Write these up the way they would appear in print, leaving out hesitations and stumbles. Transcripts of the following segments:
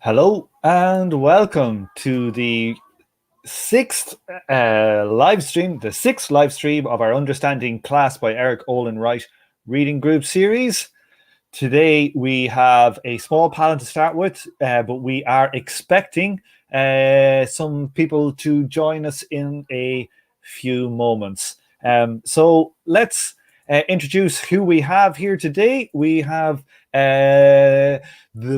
Hello and welcome to the sixth live stream, of our Understanding Class by Eric Olin Wright reading group series. Today we have a small panel to start with, but we are expecting some people to join us in a few moments. So let's introduce who we have here today. We have the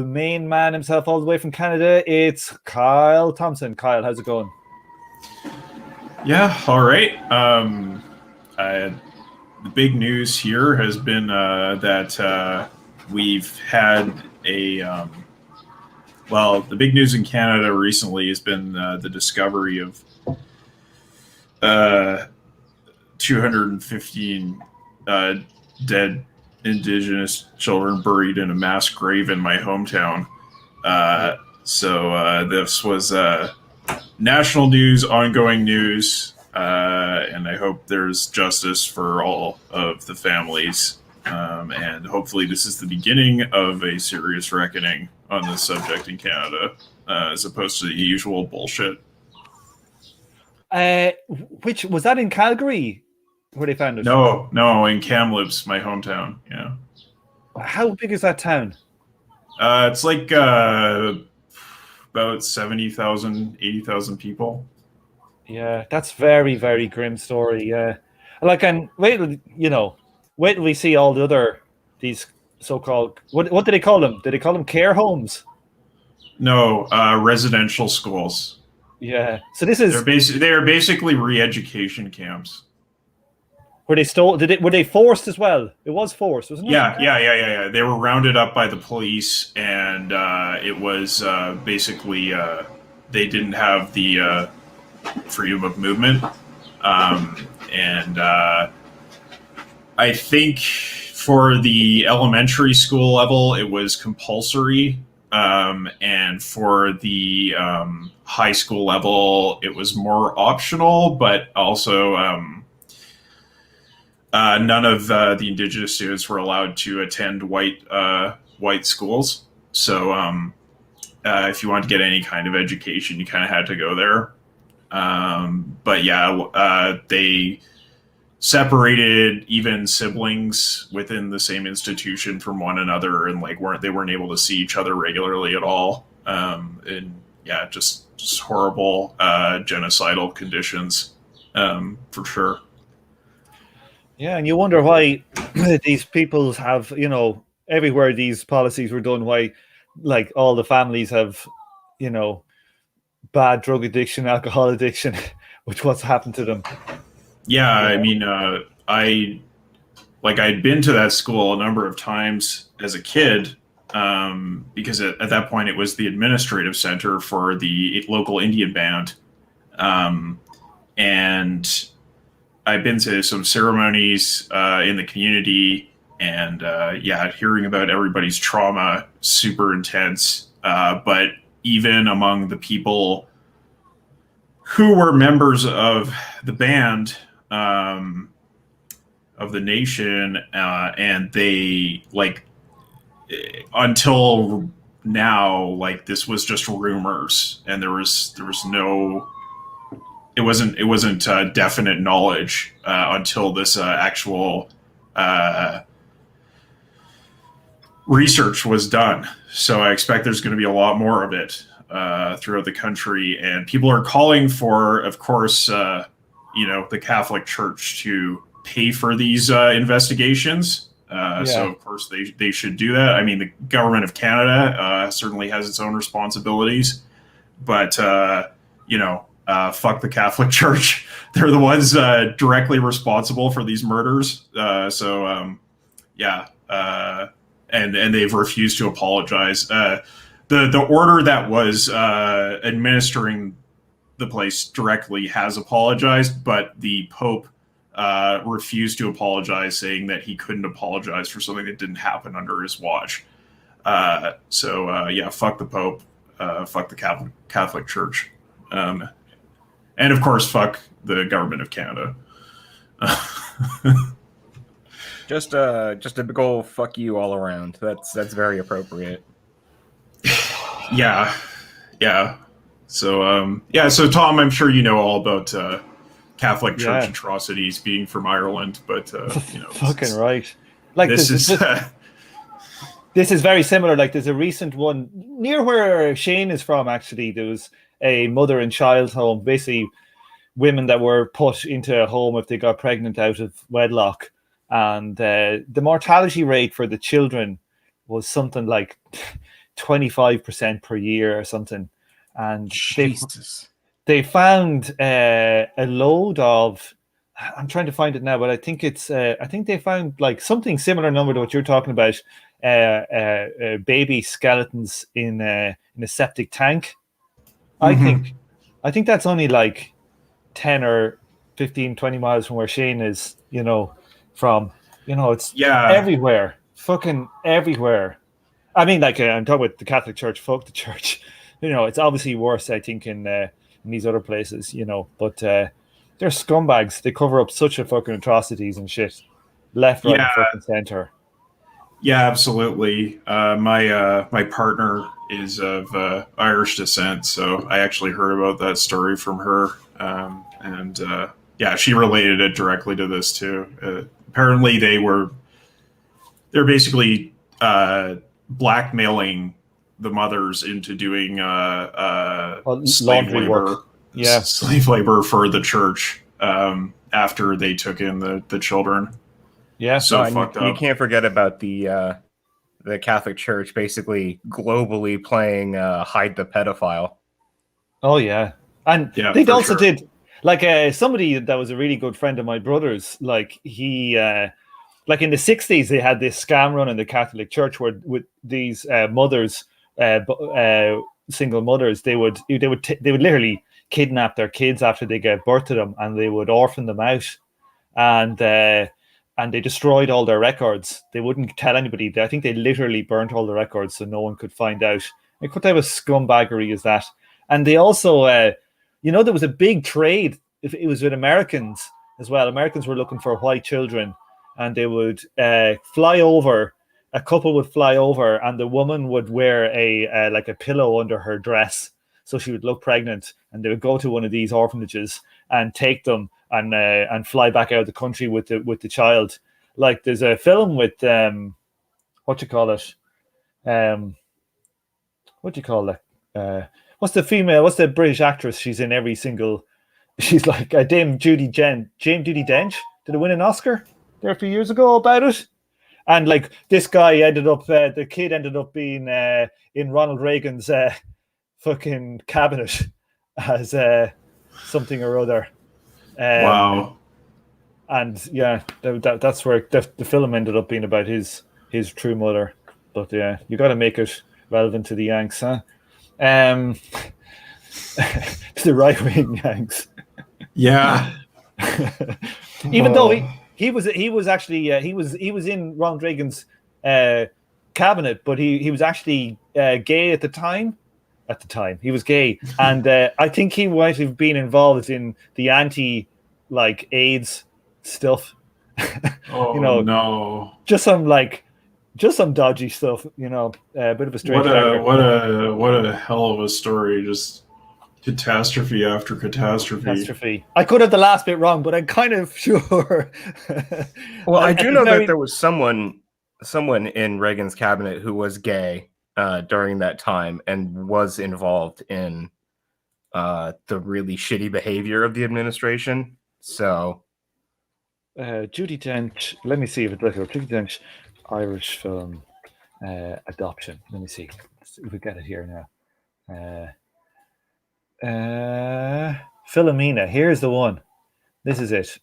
main man himself all the way from Canada. It's Kyle Thompson. Kyle, how's it going? Yeah, all right. The big news here has been that we've had a the big news in Canada recently has been the discovery of 215 dead Indigenous children buried in a mass grave in my hometown. So this was national news, ongoing news, and I hope there's justice for all of the families. And hopefully this is the beginning of a serious reckoning on this subject in Canada, as opposed to the usual bullshit. Which was that in Calgary where they found it? No, in Kamloops, my hometown. Yeah. How big is that town? It's like about 70,000, 80,000 people. Yeah, that's very, very grim story. Yeah, and wait till we see all the other these so-called what do they call them? Did they call them care homes? No, residential schools. Yeah, so this is they're basically re-education camps. Were they were they forced as well? It was forced, wasn't it? Yeah. They were rounded up by the police, and it was basically they didn't have the freedom of movement, and I think for the elementary school level it was compulsory, and for the high school level it was more optional, but also none of the Indigenous students were allowed to attend white schools. So if you wanted to get any kind of education, you kind of had to go there. But yeah, they separated even siblings within the same institution from one another, and weren't able to see each other regularly at all. And yeah, just horrible genocidal conditions, for sure. Yeah, and you wonder why these people have, everywhere these policies were done, why, like, all the families have, bad drug addiction, alcohol addiction, which what's happened to them. Yeah, I mean, I'd been to that school a number of times as a kid, because at that point it was the administrative center for the local Indian band, and I've been to some ceremonies in the community, and hearing about everybody's trauma, super intense. But even among the people who were members of the band, of the nation, and they until now, this was just rumors, and there was no. It wasn't definite knowledge until this actual research was done. So I expect there's going to be a lot more of it throughout the country, and people are calling for, of course, the Catholic Church to pay for these investigations. So of course they should do that. I mean, the government of Canada certainly has its own responsibilities, but fuck the Catholic Church. They're the ones directly responsible for these murders. And they've refused to apologize. The order that was administering the place directly has apologized, but the Pope refused to apologize, saying that he couldn't apologize for something that didn't happen under his watch. Fuck the Pope, fuck the Catholic Church. And of course, fuck the government of Canada. Just a big ol' fuck you all around. That's very appropriate. Yeah, yeah. So so Tom, I'm sure you know all about Catholic Church Yeah, atrocities being from Ireland, but fucking right. Like this there's is this is very similar. Like there's a recent one near where Shane is from. Actually, there was a mother and child home, basically women that were put into a home if they got pregnant out of wedlock, and the mortality rate for the children was something like 25% per year or something. And Jesus. they found a load of, I'm trying to find it now, but I think they found like something similar number to what you're talking about, baby skeletons in a septic tank. I Mm-hmm. think I think that's only like 10 or 15, 20 miles from where Shane is, from. It's Yeah, everywhere, fucking everywhere. I mean, like, I'm talking about the Catholic Church, fuck the church. It's obviously worse, I think, in these other places, but they're scumbags. They cover up such a fucking atrocities and shit, left, right, yeah, and fucking center. yeah, absolutely. My partner is of Irish descent, so I actually heard about that story from her, and yeah, she related it directly to this too. Apparently, they're basically blackmailing the mothers into doing Laundry work. Yeah. slave labor for the church after they took in the children. Yeah. So No, and fucked you up. can't forget about the Catholic Church basically globally playing hide the pedophile. Oh, yeah. And Yeah, they for also sure. did, like, somebody that was a really good friend of my brother's, like, like in the 60s, they had this scam run in the Catholic Church where with these mothers, single mothers, they would literally kidnap their kids after they gave birth to them, and they would orphan them out, and they destroyed all their records. They wouldn't tell anybody. I think they literally burnt all the records so no one could find out. Like, what type of scumbaggery is that? And they also, there was a big trade. If it was with Americans as well. Americans were looking for white children, and they would fly over. A couple would fly over, and the woman would wear a like a pillow under her dress, so she would look pregnant. And they would go to one of these orphanages and take them and fly back out of the country with the child. Like there's a film with what you call it, what do you call it? What's the British actress? She's in every single. She's like Dame Judi Dench. Did it win an Oscar there a few years ago about it? And like this guy the kid ended up being in Ronald Reagan's fucking cabinet as something or other. Wow. And yeah, that's where the film ended up being about his true mother. But yeah, you got to make it relevant to the Yanks, huh? The right wing Yanks. Yeah. Even though he was actually he was in Ronald Reagan's cabinet, but he was actually gay at the time. At the time, he was gay, and I think he might have been involved in the AIDS stuff. Oh no. Just some dodgy stuff. A bit of a strange character. What a hell of a story. Just catastrophe after catastrophe. I could have the last bit wrong, but I'm kind of sure. Well, I do know that there was someone in Reagan's cabinet who was gay during that time and was involved in the really shitty behavior of the administration. So, Judi Dench. Let me see if it's like Judi Dench Irish film adoption. Let me see. Let's see if we get it here now. Philomena. Here's the one. This is it.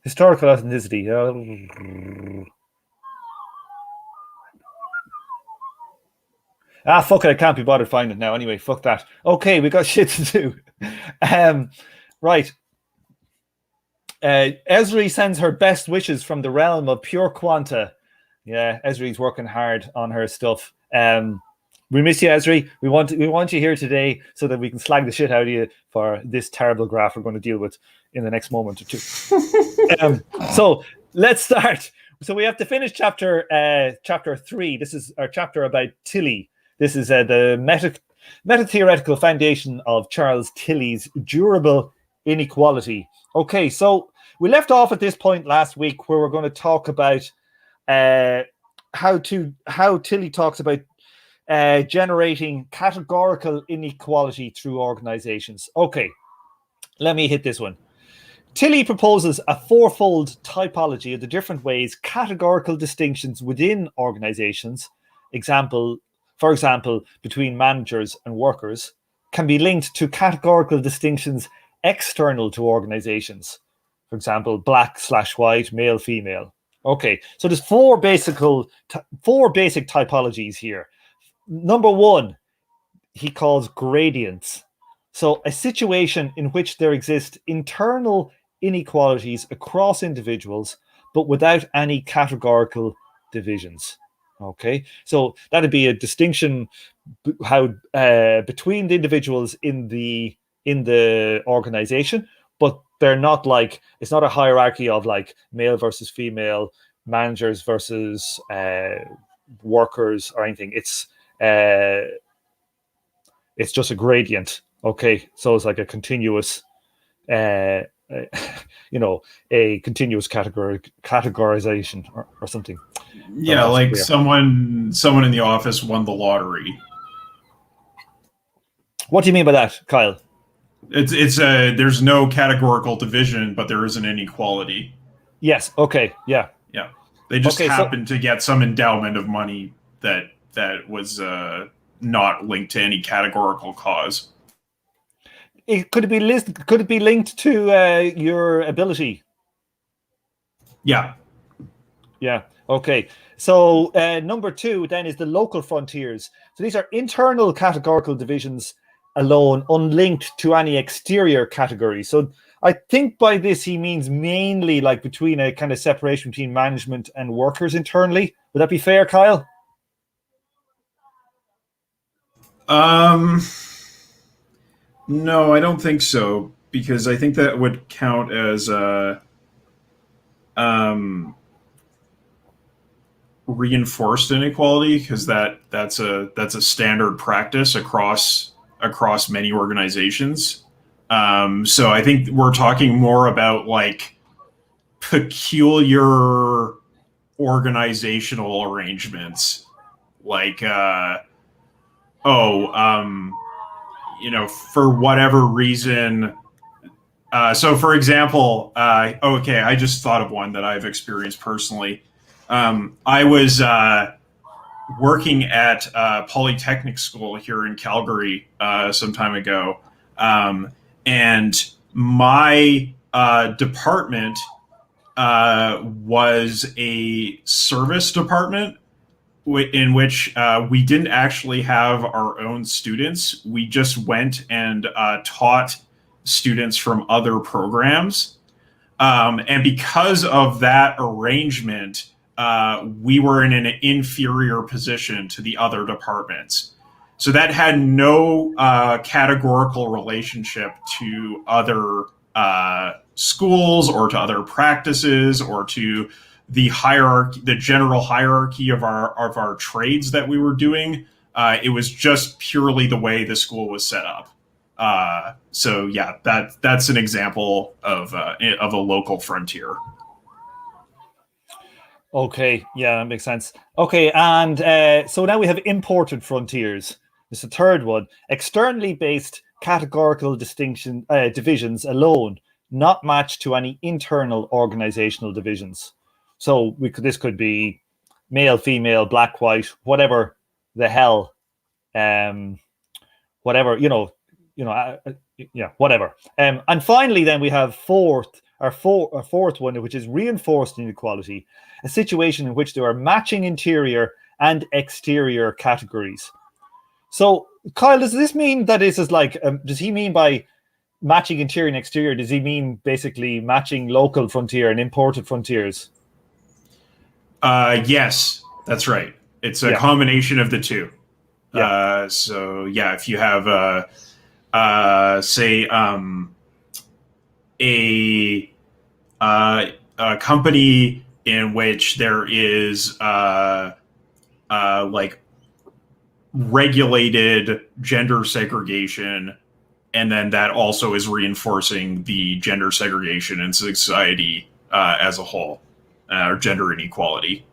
Historical authenticity. Fuck it. I can't be bothered finding it now. Anyway, fuck that. Okay, we got shit to do. Right. Esri sends her best wishes from the realm of pure quanta. Yeah, Esri's working hard on her stuff. We miss you, Esri. We want you here today so that we can slag the shit out of you for this terrible graph we're going to deal with in the next moment or two. So let's start. So we have to finish chapter 3. This is our chapter about Tilly. This is the meta-theoretical foundation of Charles Tilly's durable inequality. Okay, so we left off at this point last week where we're going to talk about how Tilly talks about generating categorical inequality through organizations. Okay, let me hit this one. Tilly proposes a fourfold typology of the different ways categorical distinctions within organizations, for example, between managers and workers, can be linked to categorical distinctions external to organizations. For example, black/white, male, female. Okay, so there's four basic typologies here. Number one, he calls gradients. So a situation in which there exist internal inequalities across individuals, but without any categorical divisions. Okay, so that'd be a distinction between the individuals in the organization, but they're not like, it's not a hierarchy of like male versus female, managers versus workers or anything. It's just a gradient. Okay, so it's like a continuous, a continuous categorization or something. Yeah, like someone in the office won the lottery. What do you mean by that, Kyle? It's there's no categorical division, but there is an inequality. Yes. Okay. Yeah. Yeah. They just happened to get some endowment of money that was not linked to any categorical cause. Could it be linked to your ability? Yeah. Yeah. Okay. So number 2 then is the local frontiers. So these are internal categorical divisions alone, unlinked to any exterior category. So I think by this he means mainly like between a kind of separation between management and workers internally. Would that be fair, Kyle? No, I don't think so, because I think that would count as reinforced inequality, because that's a standard practice across many organizations. So I think we're talking more about like peculiar organizational arrangements, like for whatever reason. So for example, I just thought of one that I've experienced personally. I was working at Polytechnic School here in Calgary some time ago, and my department was a service department in which we didn't actually have our own students. We just went and taught students from other programs. And because of that arrangement, we were in an inferior position to the other departments. So that had no categorical relationship to other schools or to other practices or to the hierarchy, the general hierarchy of our trades that we were doing. It was just purely the way the school was set up. So yeah, that's an example of a local frontier. Okay, yeah, that makes sense. Okay, and so now we have imported frontiers. It's the third one. Externally based categorical divisions alone, not matched to any internal organizational divisions. So this could be male, female, black, white, whatever the hell, whatever, whatever. And finally, then we have our fourth one, which is reinforced inequality, a situation in which there are matching interior and exterior categories. So, Kyle, does this mean that this is like, does he mean by matching interior and exterior, does he mean basically matching local frontier and imported frontiers? Yes, that's right. It's a combination of the two. Yeah. So yeah, if you have say a company in which there is like regulated gender segregation, and then that also is reinforcing the gender segregation in society as a whole, or gender inequality.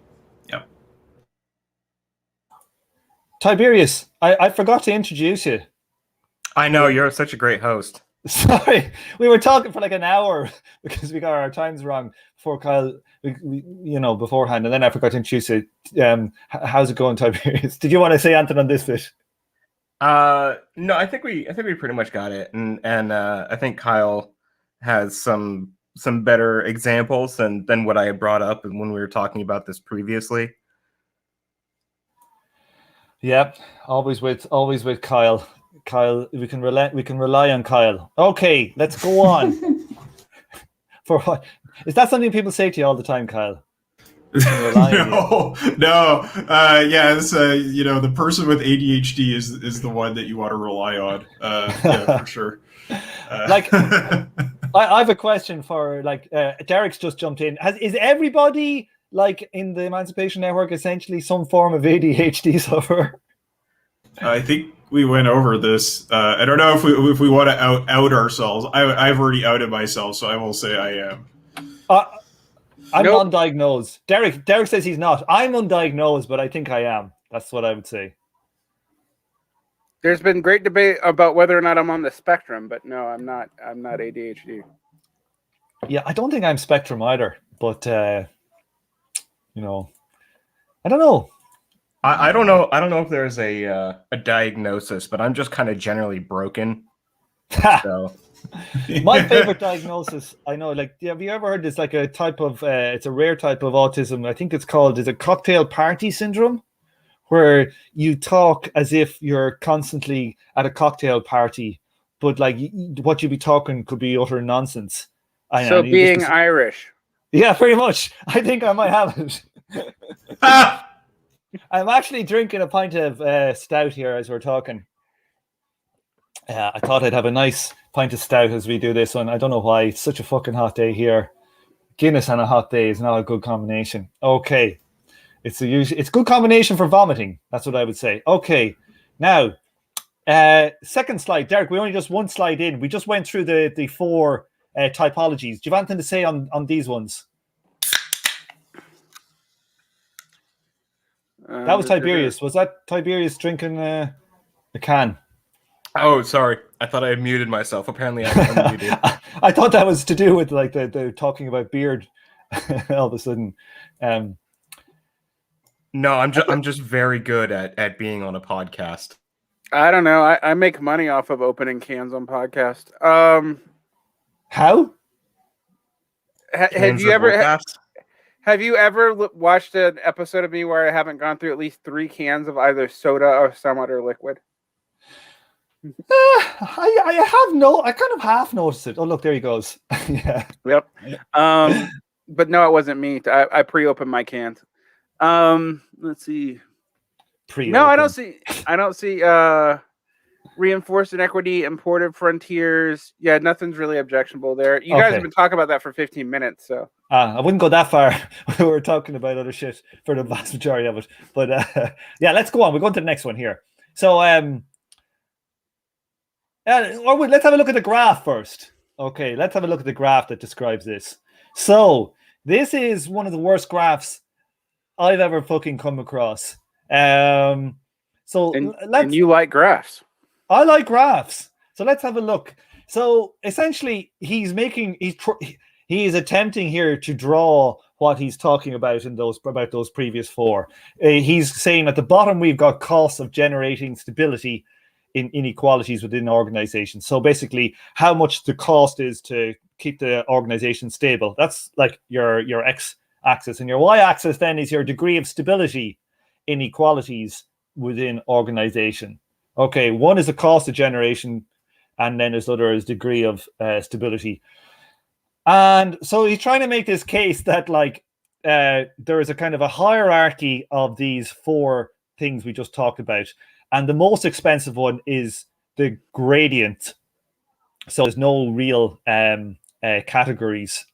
Yeah. Tiberius, I forgot to introduce you. I know, you're such a great host. Sorry, we were talking for like an hour because we got our times wrong before Kyle, beforehand, and then I forgot to introduce it. How's it going, Tiberius? Did you want to say anything on this bit? No, I think we pretty much got it, and I think Kyle has some better examples than what I had brought up when we were talking about this previously. Yep, always with Kyle. Kyle, we can rely on Kyle. Okay, let's go on. For what? Is that something people say to you all the time, Kyle? No. Yes, the person with ADHD is the one that you want to rely on. Yeah, for sure. I have a question for Derricks just jumped in. Is everybody like in the Emancipation Network essentially some form of ADHD sufferer? I think we went over this. I don't know if we want to out ourselves. I've already outed myself, so I will say I am. I'm undiagnosed. Derrick says he's not. I'm undiagnosed, but I think I am. That's what I would say. There's been great debate about whether or not I'm on the spectrum, but no, I'm not. I'm not ADHD. Yeah, I don't think I'm spectrum either, but I don't know. I don't know. I don't know if there's a diagnosis, but I'm just kind of generally broken. So. My favorite diagnosis, I know, have you ever heard this? Like a type of, it's a rare type of autism. I think it's called, is it cocktail party syndrome, where you talk as if you're constantly at a cocktail party, but like what you'd be talking could be utter nonsense. So being Irish. Yeah, pretty much. I think I might have it. I'm actually drinking a pint of stout here as we're talking. I thought I'd have a nice pint of stout as we do this one. I don't know why. It's such a fucking hot day here. Guinness on a hot day is not a good combination. Okay. It's a good combination for vomiting. That's what I would say. Okay. Now, second slide. Derek, we only just one slide in. We just went through the four typologies. Do you have anything to say on these ones? That was Tiberius. Was that Tiberius drinking a can? Oh, sorry. I thought I had muted myself. Apparently, I unmuted. I thought that was to do with like the talking about beard. All of a sudden, no, I'm just very good at being on a podcast. I don't know. I make money off of opening cans on podcast. How? Have you ever watched an episode of me where I haven't gone through at least 3 cans of either soda or some other liquid? I kind of half noticed it. Oh, look, there he goes. Yeah. Yep. But no, it wasn't me. I pre-opened my cans. Let's see. No, I don't see reinforced inequity, imported frontiers. Yeah, nothing's really objectionable there. You guys have been talking about that for 15 minutes, so. I wouldn't go that far. We were talking about other shit for the vast majority of it. But yeah, let's go on. We're going to the next one here. So let's have a look at the graph first. Okay, let's have a look at the graph that describes this. So this is one of the worst graphs I've ever fucking come across. And you like graphs. I like graphs. So let's have a look. So essentially, he is attempting here to draw what he's talking about about those previous four. He's saying at the bottom we've got costs of generating stability in inequalities within organizations. So basically, how much the cost is to keep the organization stable. That's like your x-axis, and your y-axis then is your degree of stability inequalities within organization. Okay, one is the cost of generation, and then there's other is degree of stability. And so he's trying to make this case that there is a kind of a hierarchy of these four things we just talked about. and the most expensive one is the gradient. So there's no real categories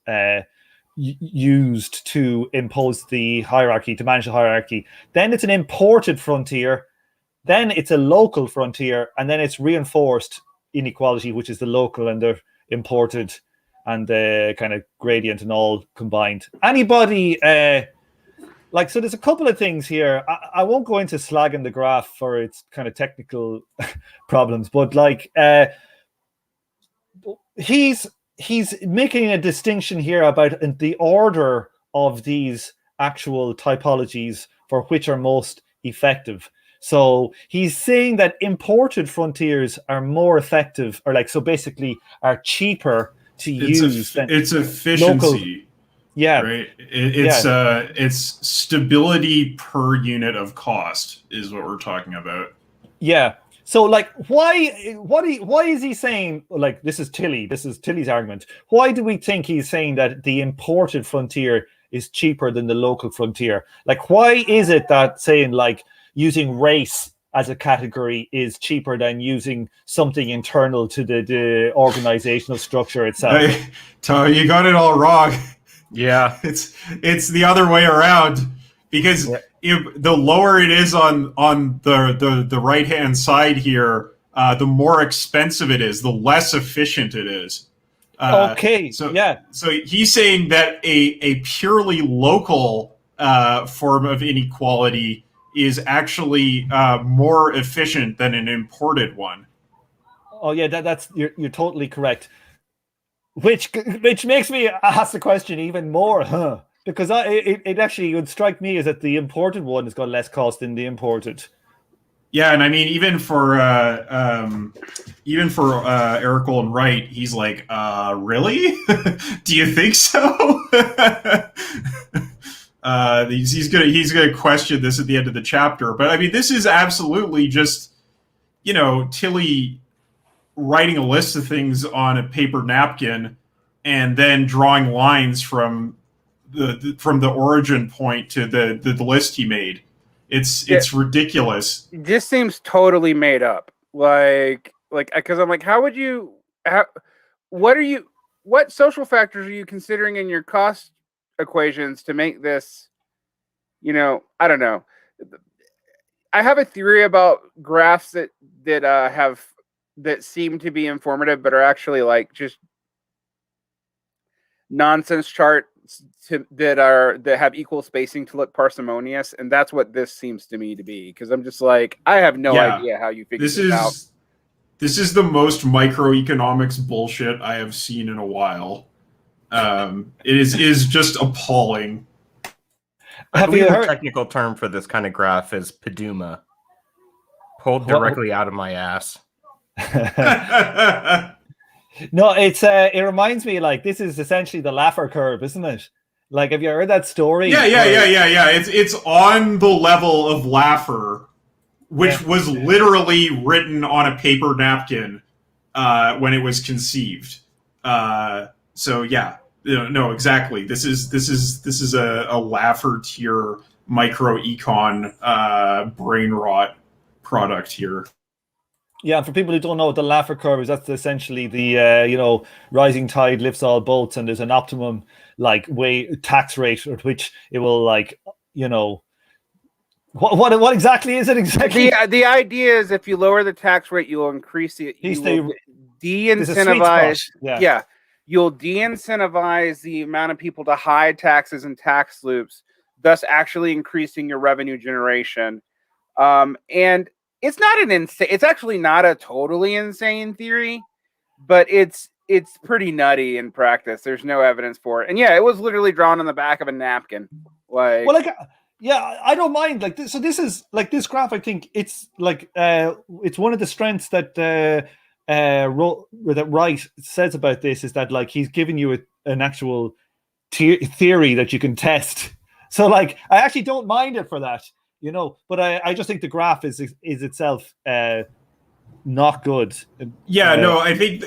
used to impose the hierarchy, to manage the hierarchy. Then it's an imported frontier. Then it's a local frontier, and then it's reinforced inequality, which is the local and the imported and the kind of gradient and all combined. Anybody so there's a couple of things here. I won't go into slagging the graph for its kind of technical problems, but he's making a distinction here about the order of these actual typologies for which are most effective. So he's saying that imported frontiers are more effective, or basically are cheaper to use than it's efficiency. Local. Yeah, right. It's stability per unit of cost is what we're talking about. Yeah. So why is he saying, this is Tilly's argument? Why do we think he's saying that the imported frontier is cheaper than the local frontier? Why is it that saying using race as a category is cheaper than using something internal to the organizational structure itself? You got it all wrong. Yeah, it's the other way around, because the lower it is on the right hand side here, the more expensive it is, the less efficient it is. So he's saying that a purely local form of inequality is actually more efficient than an imported one. Oh yeah, that's you're totally correct. Which makes me ask the question even more, because it actually would strike me as that the imported one has got less cost than the imported. Yeah, and I mean even for Eric Olin Wright, he's like, really? Do you think so? He's gonna question this at the end of the chapter, but I mean this is absolutely just Tilly writing a list of things on a paper napkin and then drawing lines from the origin point to the list he made. It's ridiculous. This seems totally made up. Because I'm like, what social factors are you considering in your cost equations to make this, I don't know. I have a theory about graphs that seem to be informative, but are actually just nonsense charts that have equal spacing to look parsimonious, and that's what this seems to me to be. Because I'm just I have no idea how you figure this out. This is the most microeconomics bullshit I have seen in a while. It is just appalling. I believe the technical term for this kind of graph is Paduma. Pulled directly out of my ass. No, it reminds me this is essentially the Laffer curve, isn't it? Have you heard that story? Yeah. It's on the level of Laffer, which was literally written on a paper napkin when it was conceived. So yeah, no, exactly. This is a Laffer tier microecon brain rot product here. Yeah, for people who don't know what the Laffer curve is, that's essentially the rising tide lifts all boats, and there's an optimum tax rate at which it will what exactly is it exactly? The idea is if you lower the tax rate, you'll increase it. You will de-incentivize. Yeah, you'll de-incentivize the amount of people to hide taxes and tax loops, thus actually increasing your revenue generation. And it's not it's actually not a totally insane theory, but it's pretty nutty in practice. There's no evidence for it. And yeah, it was literally drawn on the back of a napkin. Yeah, I don't mind. So this is this graph. I think it's it's one of the strengths that Wright says about this is that he's giving you an actual theory that you can test. So I actually don't mind it for that. But I just think the graph is itself not good. Yeah, no, I think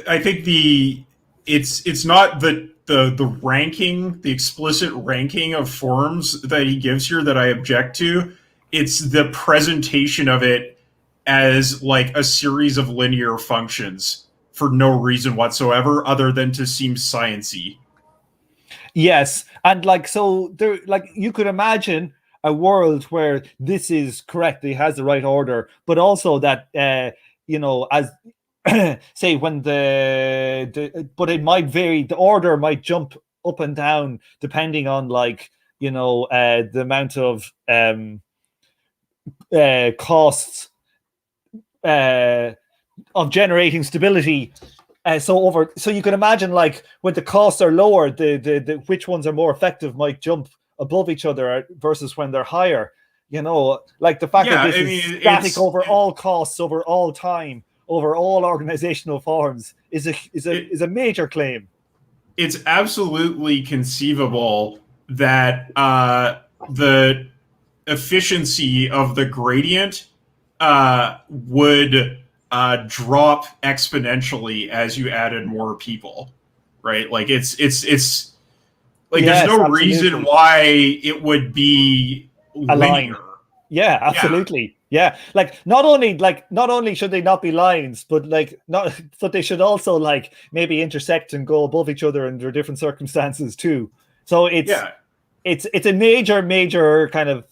it's not the ranking, the explicit ranking of forms that he gives here that I object to. It's the presentation of it as like a series of linear functions for no reason whatsoever other than to seem sciencey. Yes, and like so there, like you could imagine a world where this is correct, it has the right order, but also that you know, as say when but it might vary, the order might jump up and down depending on, like, you know, the amount of costs of generating stability. So you can imagine, like, when the costs are lower, the which ones are more effective might jump above each other versus when they're higher. You know, like the fact that this is static over all costs, over all time, over all organizational forms is a major claim. It's absolutely conceivable that the efficiency of the gradient would drop exponentially as you added more people, right? Like it's like, yes, there's no absolutely. Reason why it would be linear. Yeah, absolutely. Yeah, like not only should they not be lines, but they should also, like, maybe intersect and go above each other under different circumstances too. So it's a major kind of,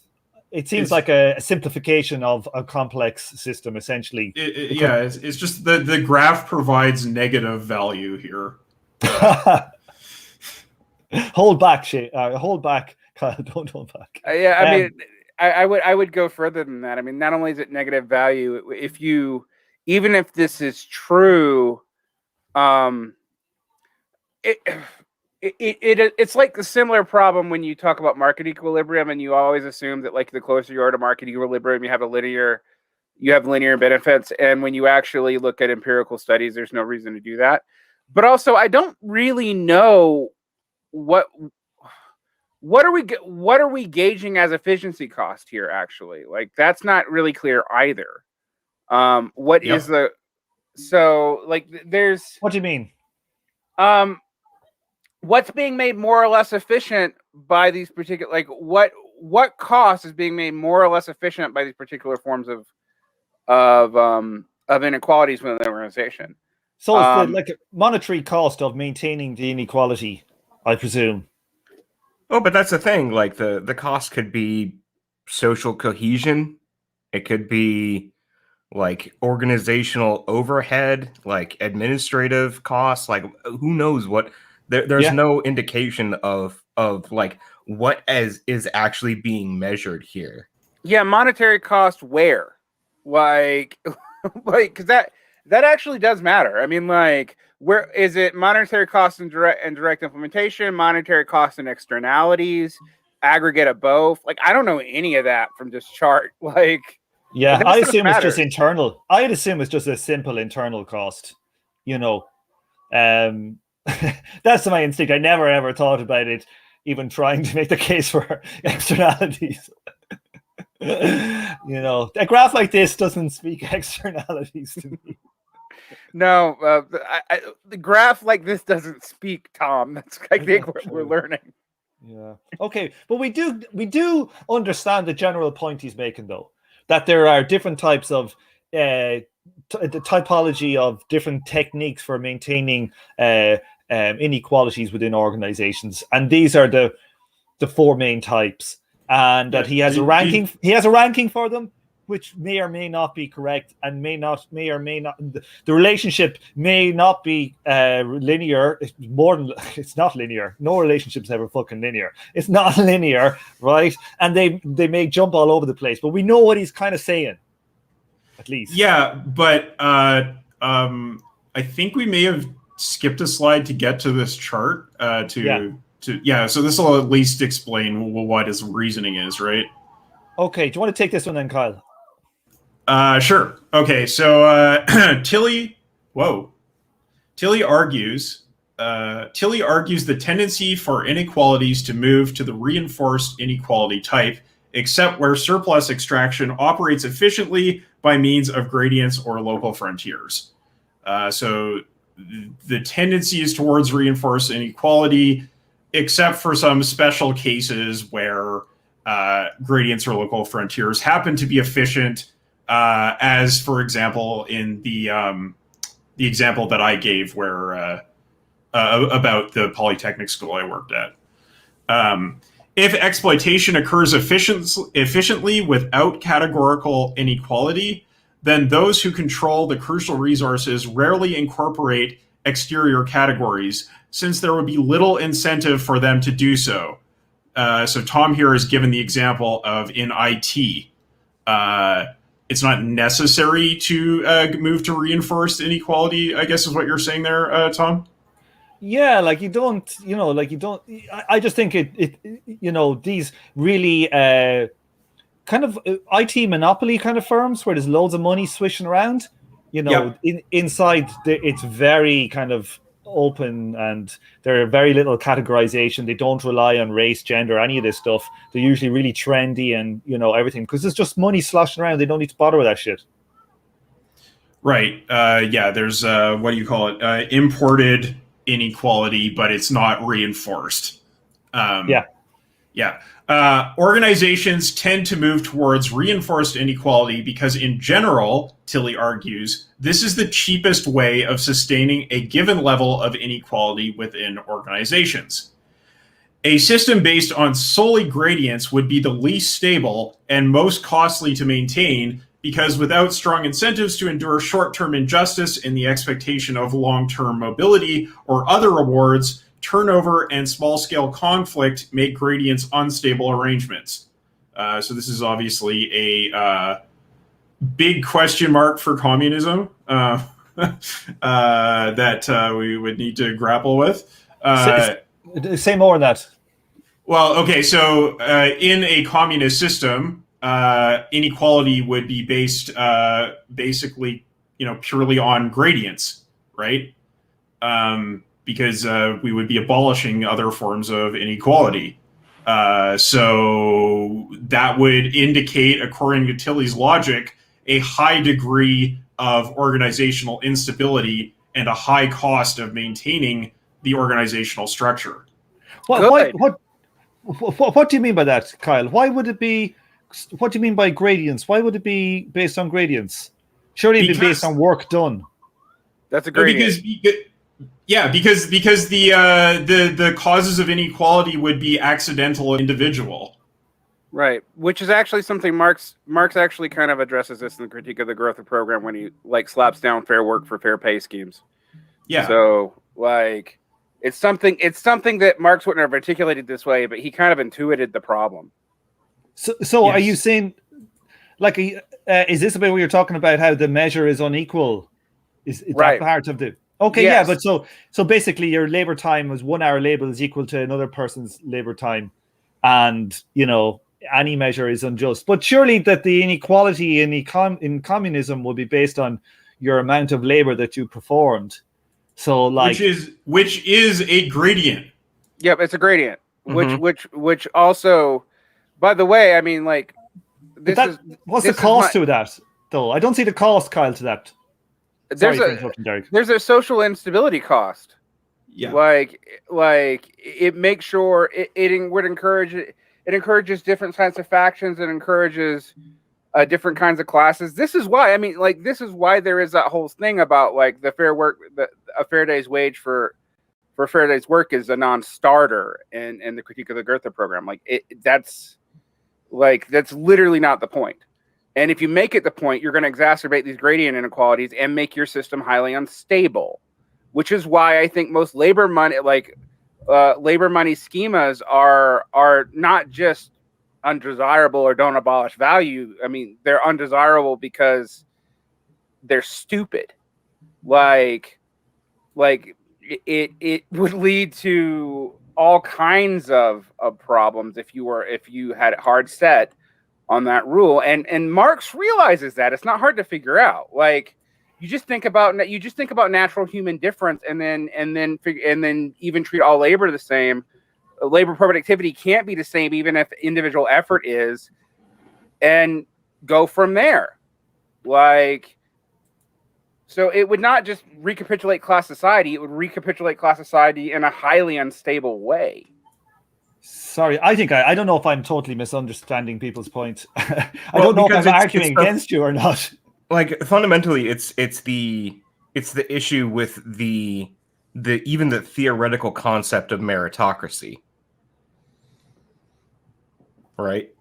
it seems like a simplification of a complex system, essentially. It's just the graph provides negative value here. Hold back, hold back, Kyle. Don't hold back. I mean, I would go further than that. I mean, not only is it negative value, even if this is true, it's like the similar problem when you talk about market equilibrium, and you always assume that, like, the closer you are to market equilibrium, you have linear benefits. And when you actually look at empirical studies, there's no reason to do that. But also, I don't really know what are we gauging as efficiency cost here, actually. Like, that's not really clear either. What is the, so, like, there's, what do you mean? What's being made more or less efficient by these particular, like, what cost is being made more or less efficient by these particular forms of inequalities within the organization? So it's like a monetary cost of maintaining the inequality, I presume. Oh, but that's the thing. Like, the cost could be social cohesion. It could be, like, organizational overhead, like administrative costs. Like, who knows what? There's no indication of like what is actually being measured here. Yeah, monetary cost where? Like, because that actually does matter. I mean, like, where is it? Monetary costs and direct implementation, monetary costs and externalities, aggregate of both. Like, I don't know any of that from this chart. Like, yeah, I assume it's just internal. I'd assume it's just a simple internal cost. You know, that's my instinct. I never ever thought about it, even trying to make the case for externalities. You know, a graph like this doesn't speak externalities to me. No, the graph like this doesn't speak, Tom. That's, I think, what we're learning. Yeah. Okay, but we do understand the general point he's making, though, that there are different types of the typology of different techniques for maintaining inequalities within organizations, and these are the four main types, and that he has a ranking. He has a ranking for them, which may or may not be correct, and may or may not. The relationship may not be linear. It's not linear. No relationship's ever fucking linear. It's not linear, right? And they may jump all over the place, but we know what he's kind of saying, at least. Yeah, but I think we may have skipped a slide to get to this chart. So this will at least explain what his reasoning is, right? Okay, do you want to take this one then, Kyle? Sure. Okay, so Tilly argues the tendency for inequalities to move to the reinforced inequality type, except where surplus extraction operates efficiently by means of gradients or local frontiers. So the tendency is towards reinforced inequality, except for some special cases where gradients or local frontiers happen to be efficient as, for example, in the example that I gave where about the polytechnic school I worked at. If exploitation occurs efficiently without categorical inequality, then those who control the crucial resources rarely incorporate exterior categories, since there would be little incentive for them to do so. So Tom here has given the example of in IT. It's not necessary to move to reinforced inequality, I guess is what you're saying there, Tom? Yeah, like you don't. I just think it these really kind of IT monopoly kind of firms where there's loads of money swishing around, Yep. Inside it's very kind of open, and there are very little categorization. They don't rely on race, gender, any of this stuff. They're usually really trendy and everything, because there's just money sloshing around. They don't need to bother with that shit. Right. Yeah, there's what do you call it? Imported inequality, but it's not reinforced. Yeah. Organizations tend to move towards reinforced inequality because, in general, Tilly argues, this is the cheapest way of sustaining a given level of inequality within organizations. A system based on solely gradients would be the least stable and most costly to maintain, because without strong incentives to endure short-term injustice in the expectation of long-term mobility or other rewards, turnover and small-scale conflict make gradients unstable arrangements. So this is obviously a big question mark for communism that we would need to grapple with. Say more on that. Well, okay, so in a communist system, inequality would be based basically, purely on gradients, right? Because we would be abolishing other forms of inequality. So that would indicate, according to Tilly's logic, a high degree of organizational instability and a high cost of maintaining the organizational structure. What do you mean by that, Kyle? Why would it be? What do you mean by gradients? Why would it be based on gradients? Surely it'd be based on work done. That's a gradient. Because the causes of inequality would be accidental and individual. Right, which is actually something Marx actually kind of addresses this in the Critique of the Growth of Program when he slaps down fair work for fair pay schemes. Yeah. So it's something that Marx wouldn't have articulated this way, but he kind of intuited the problem. So yes. Are you saying, is this about what you're talking about, how the measure is unequal? Is right. That part of the... Okay, yes. Yeah, but so basically your labor time is 1 hour labor is equal to another person's labor time, and any measure is unjust. But surely that the inequality in communism will be based on your amount of labor that you performed. So which is a gradient. Yep, it's a gradient. Mm-hmm. Which also, by the way, I mean, what's the cost to that though? I don't see the cost, Kyle, to that. There's a social instability cost. Yeah. It makes sure it would encourages different kinds of factions. It encourages different kinds of classes. This is why, this is why there is that whole thing about the fair work, a fair day's wage for a fair day's work is a non-starter in the Critique of the Goethe program. That's literally not the point. And if you make it the point, you're going to exacerbate these gradient inequalities and make your system highly unstable, which is why I think most labor money schemas are not just undesirable or don't abolish value. I mean, they're undesirable because they're stupid. It would lead to all kinds of problems if you had it hard set on that rule, and Marx realizes that it's not hard to figure out. You just think about natural human difference, and then even treat all labor the same. Labor productivity can't be the same, even if individual effort is, and go from there. So it would not just recapitulate class society; it would recapitulate class society in a highly unstable way. Sorry, I think I don't know if I'm totally misunderstanding people's point. I don't know if I'm arguing against you or not. Like fundamentally, it's the issue with the even the theoretical concept of meritocracy, right?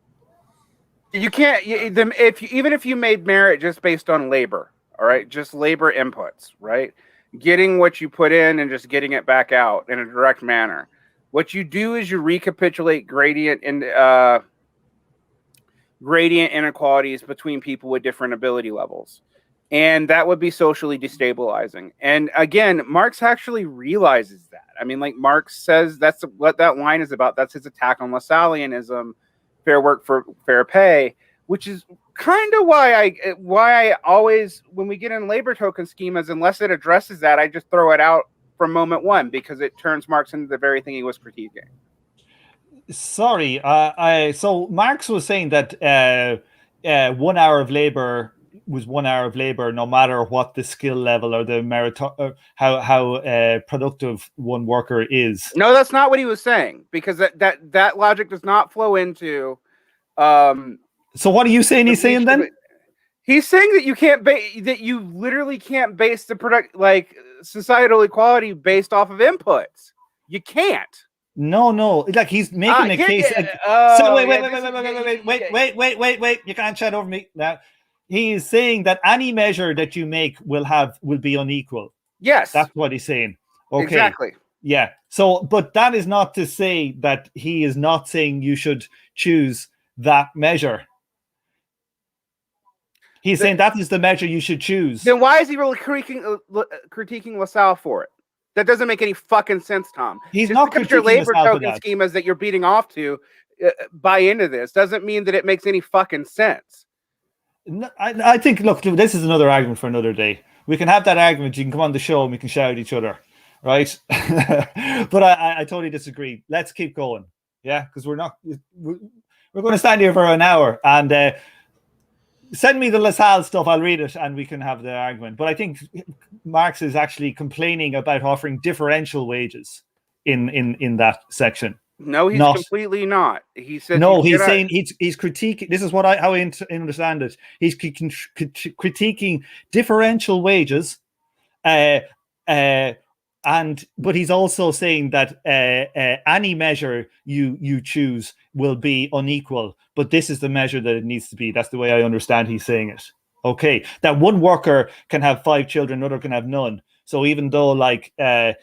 You can't even if you made merit just based on labor, all right, just labor inputs, right? Getting what you put in and just getting it back out in a direct manner. What you do is you recapitulate gradient inequalities between people with different ability levels. And that would be socially destabilizing. And again, Marx actually realizes that. I mean, like Marx says that's what that line is about. That's his attack on Lassalleanism, fair work for fair pay, which is kind of why I always, when we get in labor token schemas, unless it addresses that, I just throw it out from moment one, because it turns Marx into the very thing he was critiquing. Sorry, so Marx was saying that 1 hour of labor was 1 hour of labor, no matter what the skill level or the merit, how productive one worker is. No, that's not what he was saying, because that logic does not flow into. So what are you saying? He's saying then? He's saying that you can't that you literally can't base the societal equality based off of inputs. You can't. No, like he's making a case. So wait. You can't chat over me now. He's saying that any measure that you make will be unequal. Yes, that's what he's saying. Okay, exactly. Yeah. So, but that is not to say that he is not saying you should choose that measure. He's saying that is the measure you should choose. Then why is he really critiquing Lassalle for it? That doesn't make any fucking sense, Tom. He's not because your labor token schemas that you're beating off to buy into this doesn't mean that it makes any fucking sense. No, I think, look, this is another argument for another day. We can have that argument. You can come on the show and we can shout at each other, right? But I totally disagree. Let's keep going. Yeah, because we're going to stand here for an hour, and send me the Lassalle stuff. I'll read it and we can have the argument. But I think Marx is actually complaining about offering differential wages in that section. No, he's completely not. He said no. He's saying he's critiquing. This is what how I understand it. He's critiquing differential wages, but he's also saying that any measure you choose will be unequal. But this is the measure that it needs to be. That's the way I understand he's saying it. Okay, that one worker can have 5 children, another can have none. So even though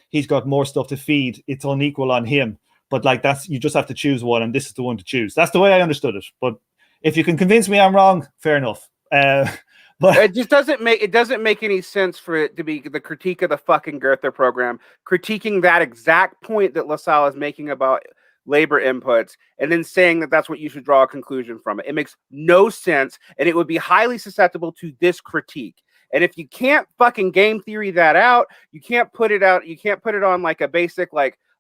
he's got more stuff to feed, it's unequal on him. But you just have to choose one, and this is the one to choose. That's the way I understood it. But if you can convince me I'm wrong, fair enough. But it just doesn't make any sense for it to be the critique of the fucking Goethe program, critiquing that exact point that Lassalle is making about labor inputs, and then saying that that's what you should draw a conclusion from it. It makes no sense, and it would be highly susceptible to this critique. And if you can't fucking game theory that out, you can't put it on like a basic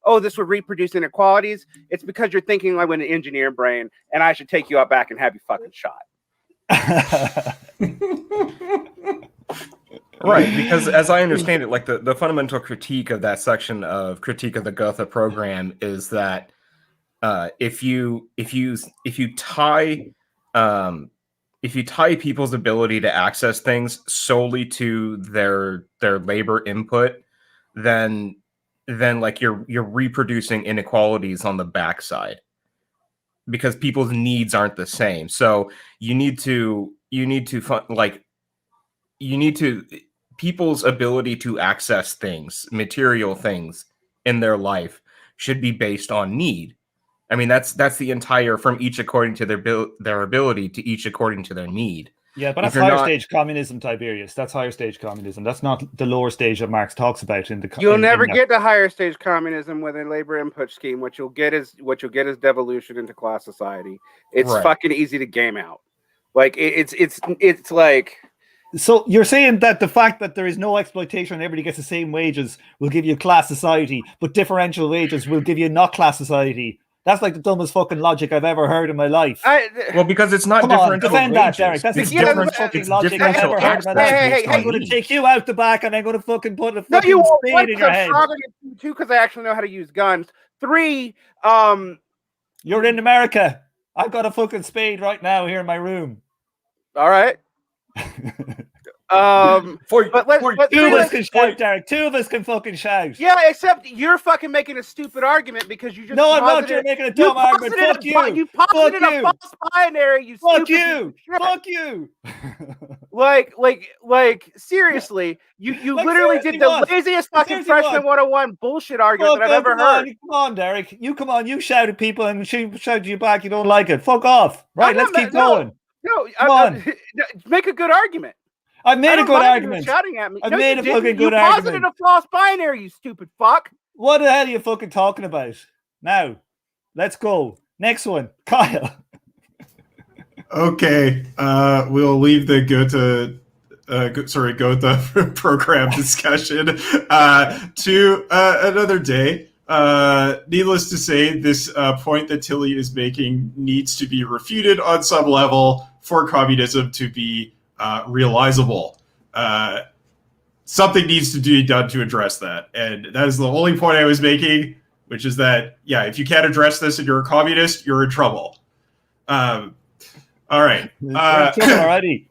oh, this would reproduce inequalities. It's because you're thinking like with an engineer brain, and I should take you out back and have you fucking shot. Right, because as I understand it, like the fundamental critique of that section of critique of the Goethe program is that if you tie people's ability to access things solely to their labor input, then like you're reproducing inequalities on the backside, because people's needs aren't the same. So people's ability to access things, material things in their life, should be based on need. I mean, that's the entire, from each according to their ability to each according to their need. Yeah, but that's higher stage communism, Tiberius. That's higher stage communism. That's not the lower stage that Marx talks about in the. You'll never get to higher stage communism with a labor input scheme. What you'll get is devolution into class society. It's fucking easy to game out. Like it's like. So you're saying that the fact that there is no exploitation and everybody gets the same wages will give you class society, but differential wages will give you not class society. That's like the dumbest fucking logic I've ever heard in my life. Well, because it's not differential wages. Defend that, Derek. That's the dumbest fucking logic I've ever heard in my life. Hey, I'm going to take you out the back and I'm going to fucking put a fucking spade in your head. 2, because I actually know how to use guns. 3, You're in America. I've got a fucking spade right now here in my room. All right. But two of us can shout, Derek. Two of us can fucking shout. Yeah, except you're fucking making a stupid argument because you just no, I'm not. You're making a dumb argument. Fuck you. You posited a false binary. You fuck stupid. Fuck you. like seriously, you like, literally did the laziest fucking freshman 101 bullshit argument that I've ever heard. Come on, Derek. You come on. You shout at people and shout you back. You don't like it. Fuck off. Right. Let's keep going. No, come on. Make a good argument. I made a good argument. Shouting at me. I made a fucking good argument. You posited a false binary, you stupid fuck. What the hell are you fucking talking about? Now, let's go. Next one, Kyle. Okay, we'll leave the Gotha program discussion to another day. Needless to say, this point that Tilly is making needs to be refuted on some level for communism to be realizable. Something needs to be done to address that. And that is the only point I was making, which is that, yeah, if you can't address this and you're a communist, you're in trouble. All right. Already.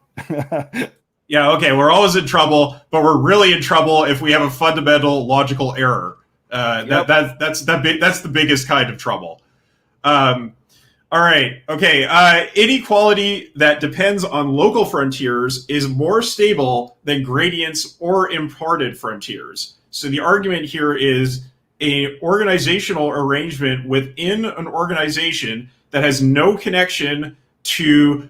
Yeah, okay, we're always in trouble, but we're really in trouble if we have a fundamental logical error. That's the biggest kind of trouble. All right. Okay. Inequality that depends on local frontiers is more stable than gradients or imported frontiers. So the argument here is an organizational arrangement within an organization that has no connection to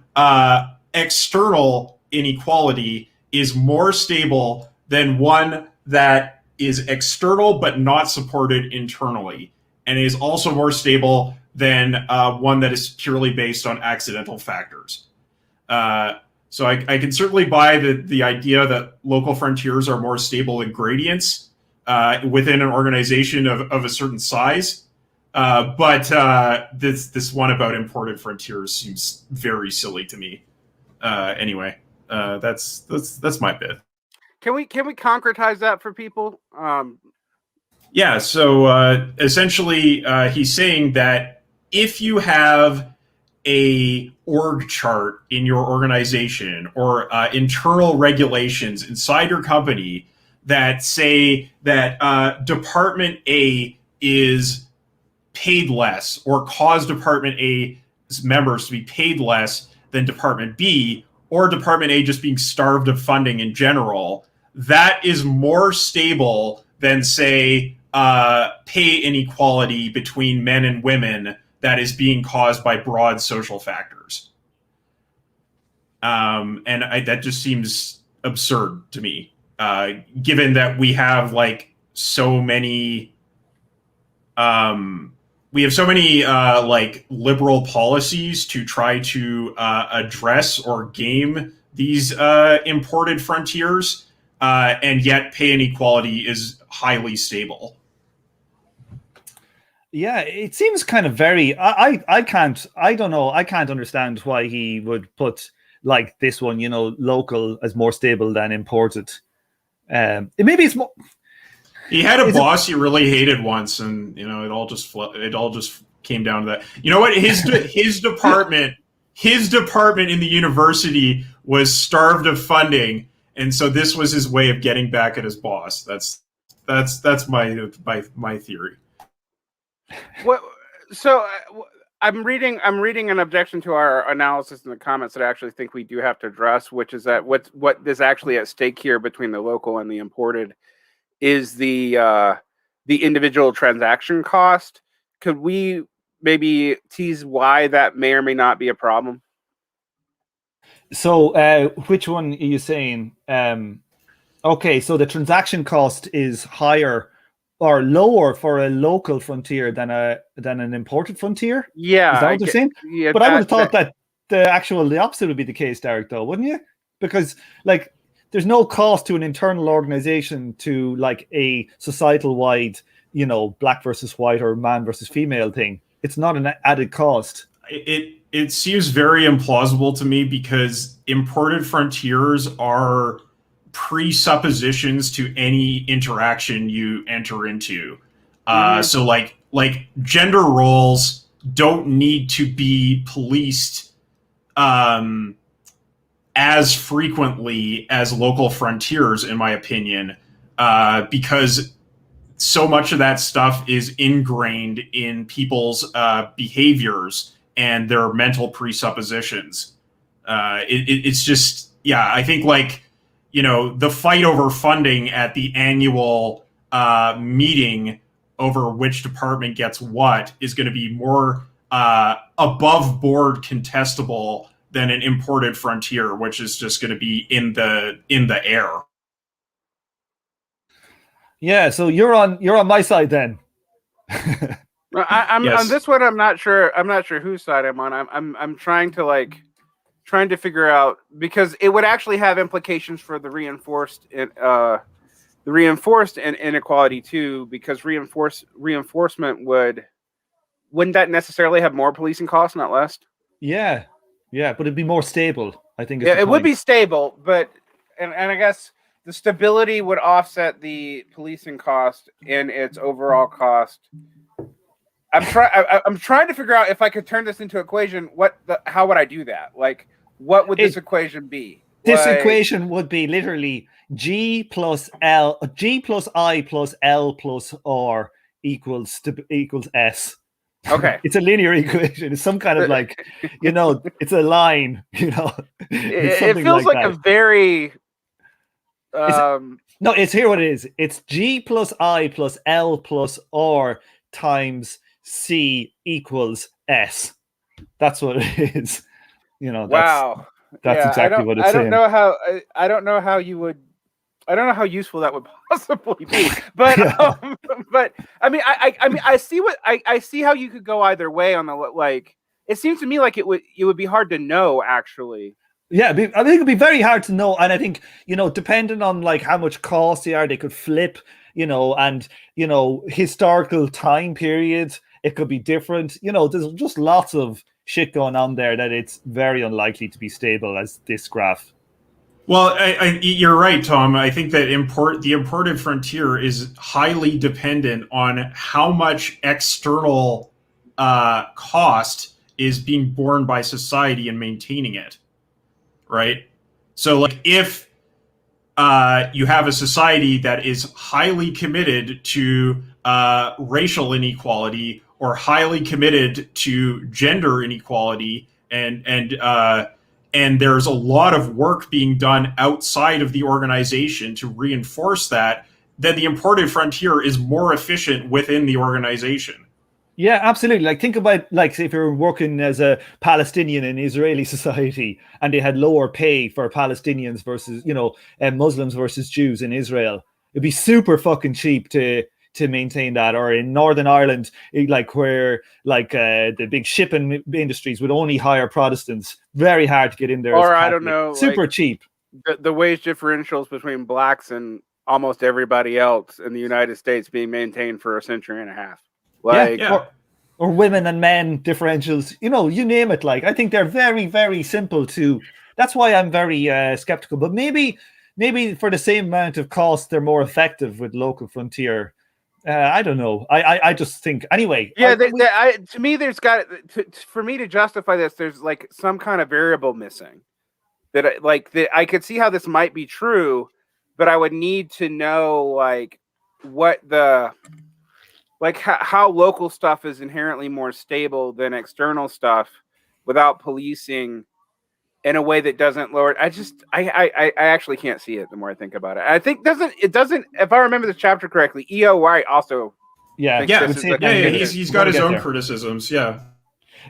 external inequality is more stable than one that is external but not supported internally, and is also more stable than one that is purely based on accidental factors. So I can certainly buy the idea that local frontiers are more stable than gradients within an organization of a certain size. But this one about imported frontiers seems very silly to me. Anyway, that's my bit. Can we concretize that for people? Yeah. So essentially, he's saying that if you have a org chart in your organization or internal regulations inside your company that say that Department A is paid less or cause Department A's members to be paid less than Department B, or Department A just being starved of funding in general, that is more stable than, say, pay inequality between men and women that is being caused by broad social factors. That just seems absurd to me, given that we have so many liberal policies to try to address or game these imported frontiers, and yet pay inequality is highly stable. Yeah, it seems kind of very. I can't understand why he would put this one, local as more stable than imported. Maybe it's more. He had a boss he really hated once, and it all just came down to that. You know what? His department in the university was starved of funding, and so this was his way of getting back at his boss. That's my theory. What? So I'm reading an objection to our analysis in the comments that I actually think we do have to address, which is that what is actually at stake here between the local and the imported is the individual transaction cost. Could we maybe tease why that may or may not be a problem? So which one are you saying? Okay, so the transaction cost is higher or lower for a local frontier than an imported frontier? Yeah. Is that what they're saying? Yeah, but I would have thought that the opposite would be the case, Derek, though, wouldn't you? Because there's no cost to an internal organization to a societal wide, black versus white or man versus female thing. It's not an added cost. It seems very implausible to me because imported frontiers are presuppositions to any interaction you enter into. So gender roles don't need to be policed as frequently as local frontiers, in my opinion, because so much of that stuff is ingrained in people's behaviors and their mental presuppositions. It's just, yeah, I think like, the fight over funding at the annual meeting over which department gets what is going to be more above board contestable than an imported frontier, which is just going to be in the air. Yeah, so you're on my side then. I'm Yes. on this one. I'm not sure whose side I'm on. I'm trying to figure out, because it would actually have implications for the reinforced inequality too, because reinforcement wouldn't that necessarily have more policing costs, not less? Yeah, but it'd be more stable, I think. Yeah, it would be stable, but and I guess the stability would offset the policing cost in its overall cost. I'm trying to figure out if I could turn this into an equation. How would I do that? Like, what would this equation be? This equation would be literally G plus I plus L plus R equals S. Okay. It's a linear equation. It's some kind of like, it's a line, It feels like a very no, it's here what it is. It's G plus I plus L plus R times C equals S. That's what it is. Wow. That's exactly what it's saying. I don't know how useful that would possibly be. But but I mean I see how you could go either way on the, like, it seems to me like it would be hard to know, actually. Yeah, I think it'd be very hard to know, and I think, depending on like how much cost they could flip, and historical time periods, it could be different. There's just lots of shit going on there that it's very unlikely to be stable as this graph. Well, you're right, Tom. I think that the imported frontier is highly dependent on how much external cost is being borne by society in maintaining it, right? So, like, if you have a society that is highly committed to racial inequality or highly committed to gender inequality, and there's a lot of work being done outside of the organization to reinforce that, then the imported frontier is more efficient within the organization. Yeah, absolutely. Like, think about, like, if you're working as a Palestinian in Israeli society and they had lower pay for Palestinians versus, Muslims versus Jews in Israel, it'd be super fucking cheap to maintain that. Or in Northern Ireland, where the big shipping industries would only hire Protestants, very hard to get in there. Or I don't know, super cheap. The wage differentials between blacks and almost everybody else in the United States being maintained for a century and a half. Or women and men differentials, you name it. Like, I think they're very, very simple to. That's why I'm very skeptical. But maybe for the same amount of cost, they're more effective with local frontier. I don't know. I just think anyway. Yeah, to me, there's got for me to justify this. There's like some kind of variable missing. That I could see how this might be true, but I would need to know like what the. Like how local stuff is inherently more stable than external stuff without policing in a way that doesn't lower. I actually can't see it the more I think about it. I think it doesn't. If I remember the chapter correctly, E.O. White also. He's got his own criticisms. Yeah,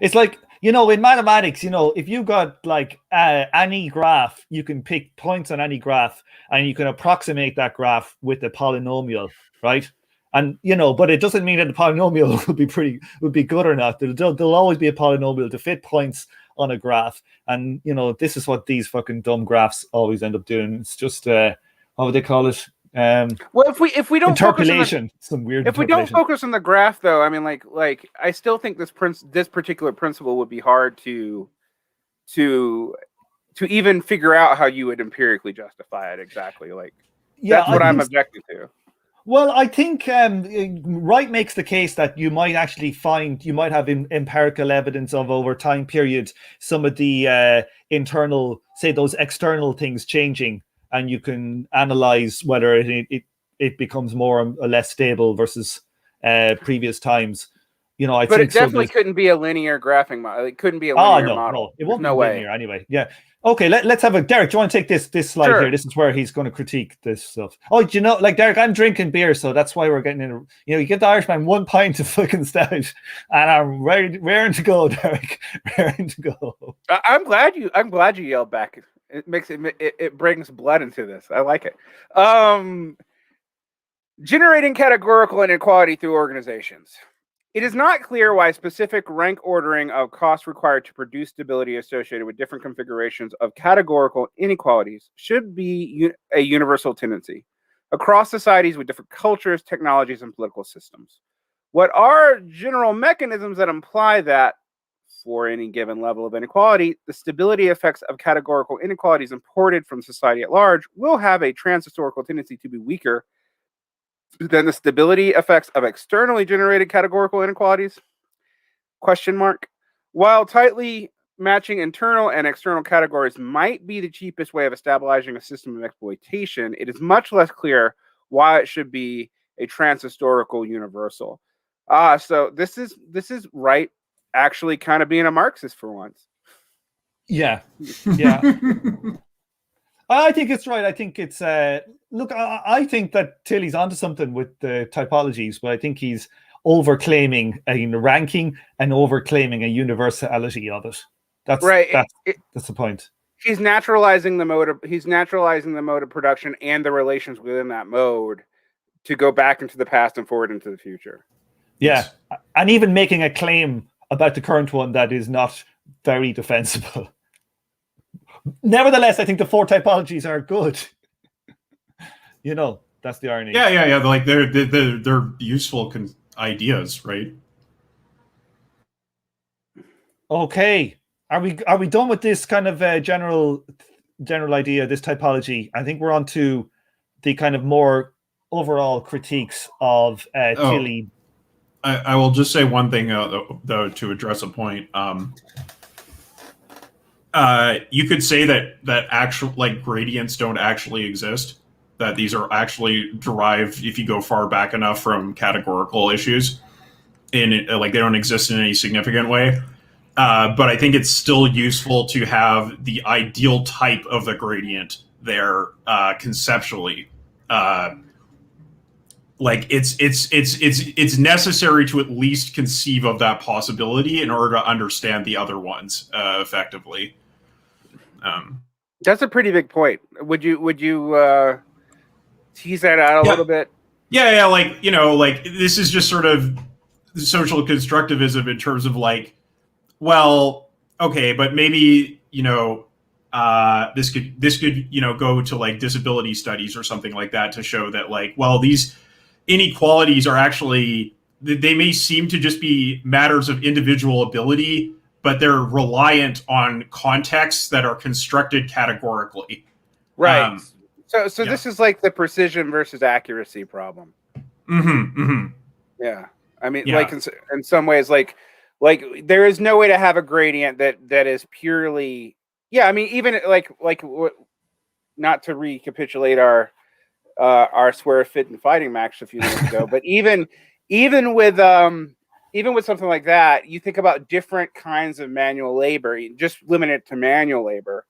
it's like, in mathematics, if you got like any graph, you can pick points on any graph and you can approximate that graph with a polynomial, right? And but it doesn't mean that the polynomial would be good or not. There'll always be a polynomial to fit points on a graph, and this is what these fucking dumb graphs always end up doing. It's just what would they call it? Well, if we don't interpolation, some weird. If we don't focus on the graph, though, I mean, like I still think this particular principle would be hard to even figure out how you would empirically justify it exactly. Like, that's what I'm objecting to. Well, I think Wright makes the case that you might actually you might have empirical evidence of over time periods, some of the internal, say those external things changing, and you can analyze whether it becomes more or less stable versus previous times. I but think it definitely couldn't be a linear graphing model. It couldn't be a linear model. No, it won't be linear anyway. Yeah. Okay, let's have Derek. Do you want to take this slide here? This is where he's going to critique this stuff. Oh, do you know, like Derek, I'm drinking beer, so that's why we're getting in. You give the Irishman 1 pint of fucking stout, and I'm raring to go, Derek. Raring to go. I'm glad you yelled back. It makes it brings blood into this. I like it. Generating categorical inequality through organizations. It is not clear why specific rank ordering of costs required to produce stability associated with different configurations of categorical inequalities should be a universal tendency across societies with different cultures, technologies, and political systems. What are general mechanisms that imply that for any given level of inequality, the stability effects of categorical inequalities imported from society at large will have a transhistorical tendency to be weaker than the stability effects of externally generated categorical inequalities? Question mark. While tightly matching internal and external categories might be the cheapest way of establishing a system of exploitation, it is much less clear why it should be a transhistorical universal. So this is Wright actually kind of being a Marxist for once. Yeah. I think it's right. I think it's look. I think that Tilly's onto something with the typologies, but I think he's overclaiming a ranking and overclaiming a universality of it. That's right. That's the point. He's naturalizing the mode of production and the relations within that mode to go back into the past and forward into the future. Yeah, and even making a claim about the current one that is not very defensible. Nevertheless, I think the 4 typologies are good. That's the irony. Yeah. Like they're useful ideas, right? Okay, are we done with this kind of general idea, this typology? I think we're on to the kind of more overall critiques of Tilly. I will just say one thing though to address a point. You could say that actual gradients don't actually exist, that these are actually derived, if you go far back enough, from categorical issues, they don't exist in any significant way. But I think it's still useful to have the ideal type of the gradient there conceptually. It's necessary to at least conceive of that possibility in order to understand the other ones effectively. That's a pretty big point. Would you tease that out a little bit? Yeah. This is just sort of social constructivism in terms of okay, but maybe this could go to disability studies or something like that to show that these inequalities are actually, they may seem to just be matters of individual ability, but they're reliant on contexts that are constructed categorically. Right. So this is like the precision versus accuracy problem. Yeah. I mean, in some ways, there is no way to have a gradient that is purely. Yeah. I mean, even not to recapitulate our swear fit and fighting match a few minutes ago, but even with something like that, you think about different kinds of manual labor, just limited to manual labor.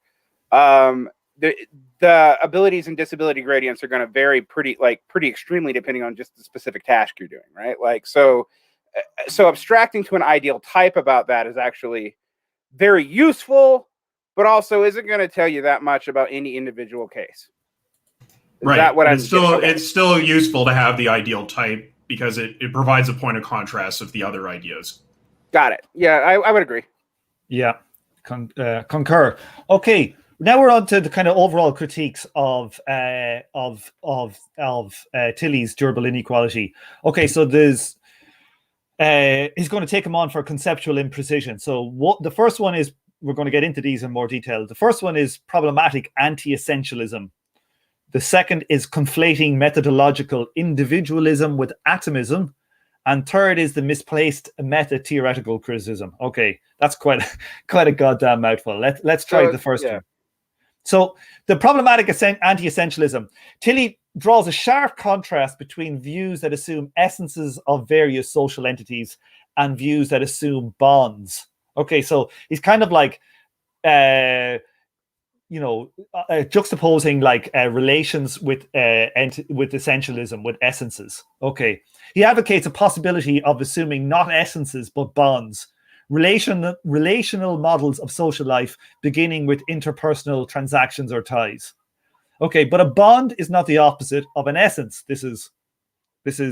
The abilities and disability gradients are going to vary pretty extremely depending on just the specific task you're doing, right? So abstracting to an ideal type about that is actually very useful, but also isn't going to tell you that much about any individual case. Right. It's still useful to have the ideal type because it provides a point of contrast of the other ideas. Got it. Yeah, I would agree. Yeah, concur. Okay, now we're on to the kind of overall critiques of Tilly's durable inequality. Okay, so there's he's going to take him on for conceptual imprecision. So the first one is, we're going to get into these in more detail. The first one is problematic anti-essentialism. The second is conflating methodological individualism with atomism. And third is the misplaced meta-theoretical criticism. Okay, that's quite a goddamn mouthful. Let's try the first one. So the problematic anti-essentialism. Tilly draws a sharp contrast between views that assume essences of various social entities and views that assume bonds. Okay, so he's kind of like, juxtaposing like relations with essentialism, with essences. Okay, he advocates a possibility of assuming not essences but bonds. Relational models of social life beginning with interpersonal transactions or ties. Okay, but a bond is not the opposite of an essence. This is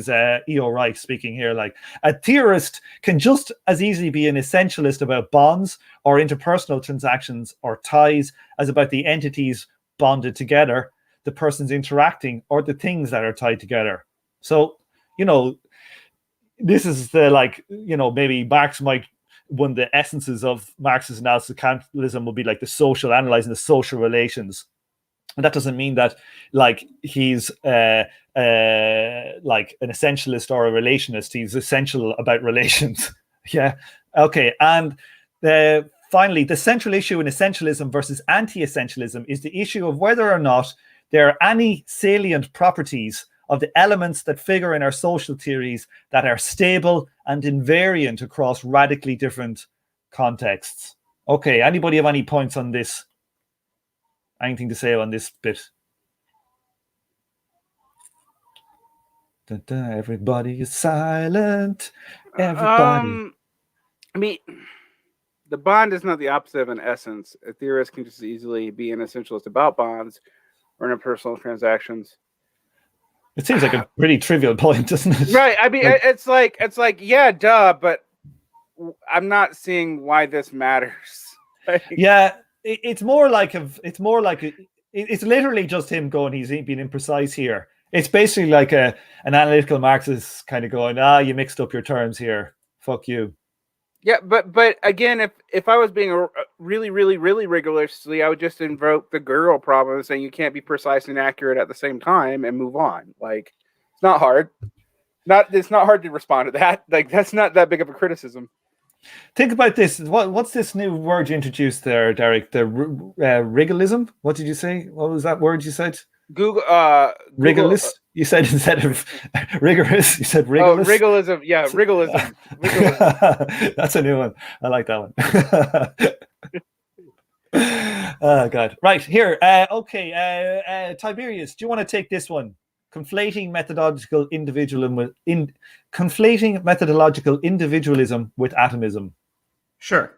E.O. Wright speaking here. Like, a theorist can just as easily be an essentialist about bonds or interpersonal transactions or ties as about the entities bonded together, the persons interacting, or the things that are tied together. So, this is the, like, maybe Marx might, one of the essences of Marx's analysis of Kantism would be like the social, analyzing the social relations. And that doesn't mean that like he's like an essentialist or a relationist. He's essential about relations. Yeah. Okay. And finally, the central issue in essentialism versus anti-essentialism is the issue of whether or not there are any salient properties of the elements that figure in our social theories that are stable and invariant across radically different contexts. Okay, anybody have any points on this? Anything to say on this bit? Everybody is silent. Everybody. I mean, the bond is not the opposite of an essence. A theorist can just easily be an essentialist about bonds or interpersonal transactions. It seems like a pretty trivial point, doesn't it? Right. I mean, it's like, yeah, duh, but I'm not seeing why this matters. Yeah, it's literally just him going, he's being imprecise here. It's basically like an analytical Marxist kind of going, you mixed up your terms here. Fuck you. Yeah, but again, if I was being really, really, really rigorously, I would just invoke the girl problem, saying you can't be precise and accurate at the same time and move on. Like, it's not hard. It's not hard to respond to that. Like, that's not that big of a criticism. Think about this. What's this new word you introduced there, Derek? The rigalism? What did you say? What was that word you said? Google. Rigorous? You said instead of rigorous, you said rigorous? Oh, rigalism. Yeah, rigalism. That's a new one. I like that one. Oh, God. Right, here. Okay, Tiberius, do you want to take this one? Conflating methodological individualism with atomism. Sure.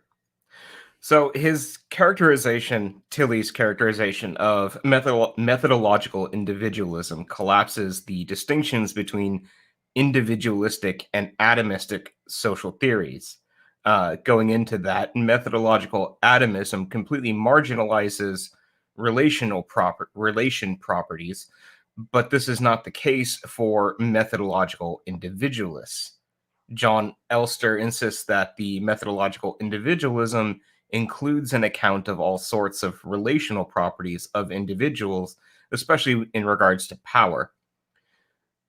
So his characterization, Tilly's characterization of methodological individualism, collapses the distinctions between individualistic and atomistic social theories. Going into that, methodological atomism completely marginalizes relation properties, but this is not the case for methodological individualists. John Elster insists that the methodological individualism includes an account of all sorts of relational properties of individuals, especially in regards to power.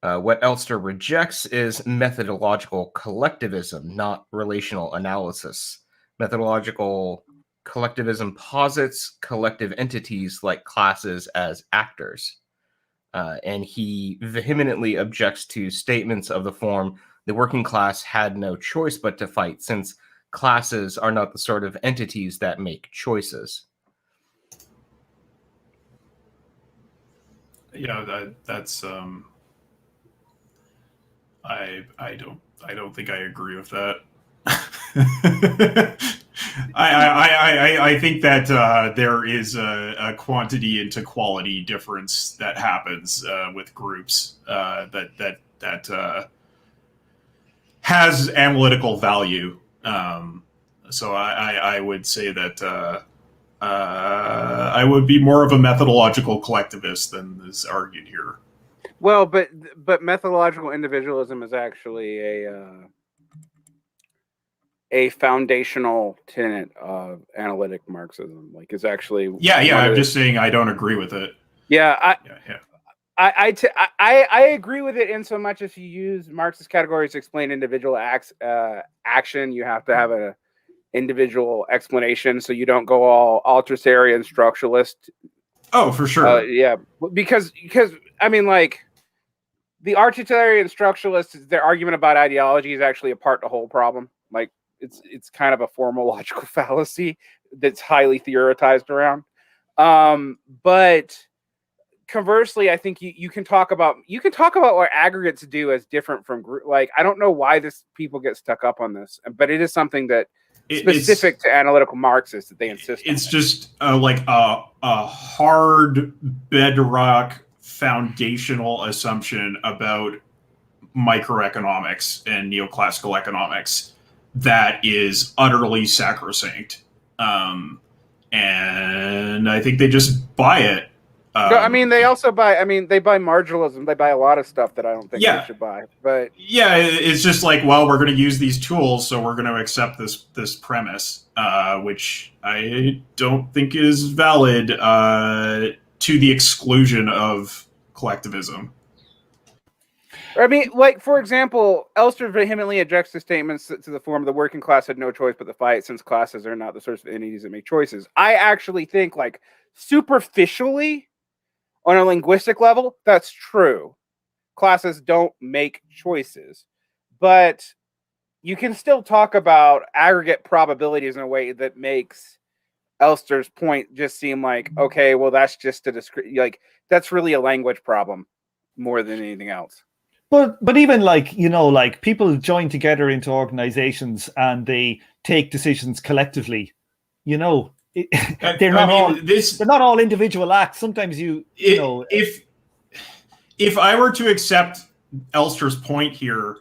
What Elster rejects is methodological collectivism, not relational analysis. Methodological collectivism posits collective entities like classes as actors. And he vehemently objects to statements of the form, the working class had no choice but to fight, since classes are not the sort of entities that make choices. Yeah, that's I don't think I agree with that. I think that there is a quantity into quality difference that happens with groups that has analytical value. So I would say that I would be more of a methodological collectivist than is argued here. Well, but methodological individualism is actually a foundational tenet of analytic Marxism. Like, is actually I'm just saying I don't agree with it. Yeah, I agree with it in so much as you use Marxist categories to explain individual action. You have to have an individual explanation, so you don't go all Althusserian structuralist. Oh, for sure. Yeah, because I mean, like, the Artitarian structuralists, their argument about ideology is actually a part of the whole problem. Like, it's kind of a formal logical fallacy that's highly theoretized around. But conversely, I think you can talk about what aggregates do as different from group. Like, I don't know why people get stuck up on this, but it is something that specific to analytical Marxists that they insist on. It's just like a hard bedrock foundational assumption about microeconomics and neoclassical economics that is utterly sacrosanct. And I think they just buy it. No, I mean, they also buy. I mean, they buy marginalism. They buy a lot of stuff that I don't think they should buy. But yeah, it's just like, well, we're going to use these tools, so we're going to accept this premise, which I don't think is valid to the exclusion of collectivism. I mean, like, for example, Elster vehemently objects to statements to the form the working class had no choice but to fight, since classes are not the source of entities that make choices. I actually think, like, superficially, on a linguistic level, that's true. Classes don't make choices. But you can still talk about aggregate probabilities in a way that makes Elster's point just seem like, okay, well, that's just that's really a language problem more than anything else. But even, like, you know, like, people join together into organizations and they take decisions collectively, you know. They're not all individual acts. Sometimes you know, if I were to accept Elster's point here,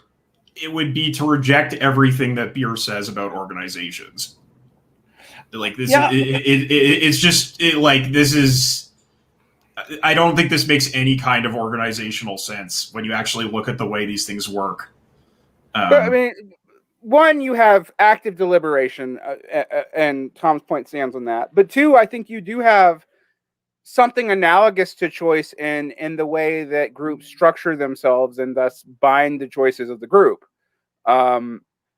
it would be to reject everything that Beer says about organizations. Like, this, it's just like, this is. I don't think this makes any kind of organizational sense when you actually look at the way these things work. But, I mean, one, you have active deliberation, and Tom's point stands on that. But two, I think you do have something analogous to choice in the way that groups structure themselves and thus bind the choices of the group.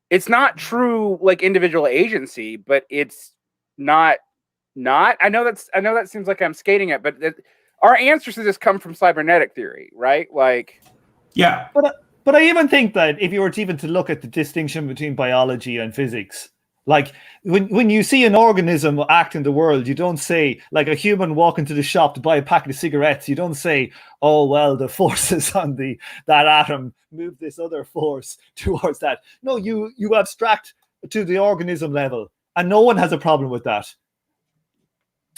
It's not true, like, individual agency, but it's not. I know that seems like I'm skating it, but our answers to this come from cybernetic theory, right? Like, yeah. But I even think that if you were to look at the distinction between biology and physics, like, when you see an organism act in the world, you don't say, like, a human walk into the shop to buy a packet of cigarettes, you don't say, oh, well, the forces on that atom move this other force towards that. No, you abstract to the organism level, and no one has a problem with that.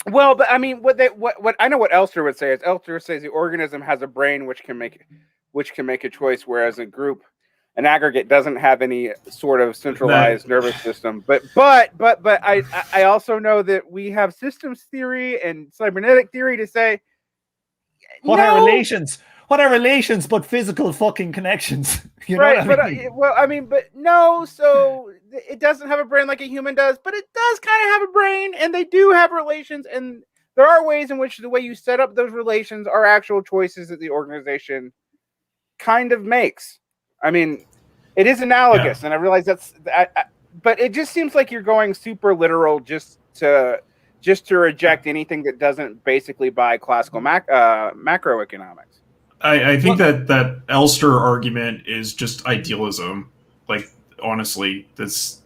Well, but I mean, what I know what Elster would say is, Elster says the organism has a brain which can make a choice, whereas a group, an aggregate, doesn't have any sort of centralized nervous system. But I also know that we have systems theory and cybernetic theory to say, what are relations? What are relations but physical fucking connections? You know what I mean? But no, so it doesn't have a brain like a human does, but it does kind of have a brain, and they do have relations, and there are ways in which the way you set up those relations are actual choices that the organization kind of makes. I mean, it is analogous, and I realize but it just seems like you're going super literal just to reject anything that doesn't basically buy classical macroeconomics. I think that Elster argument is just idealism. Like, honestly, that's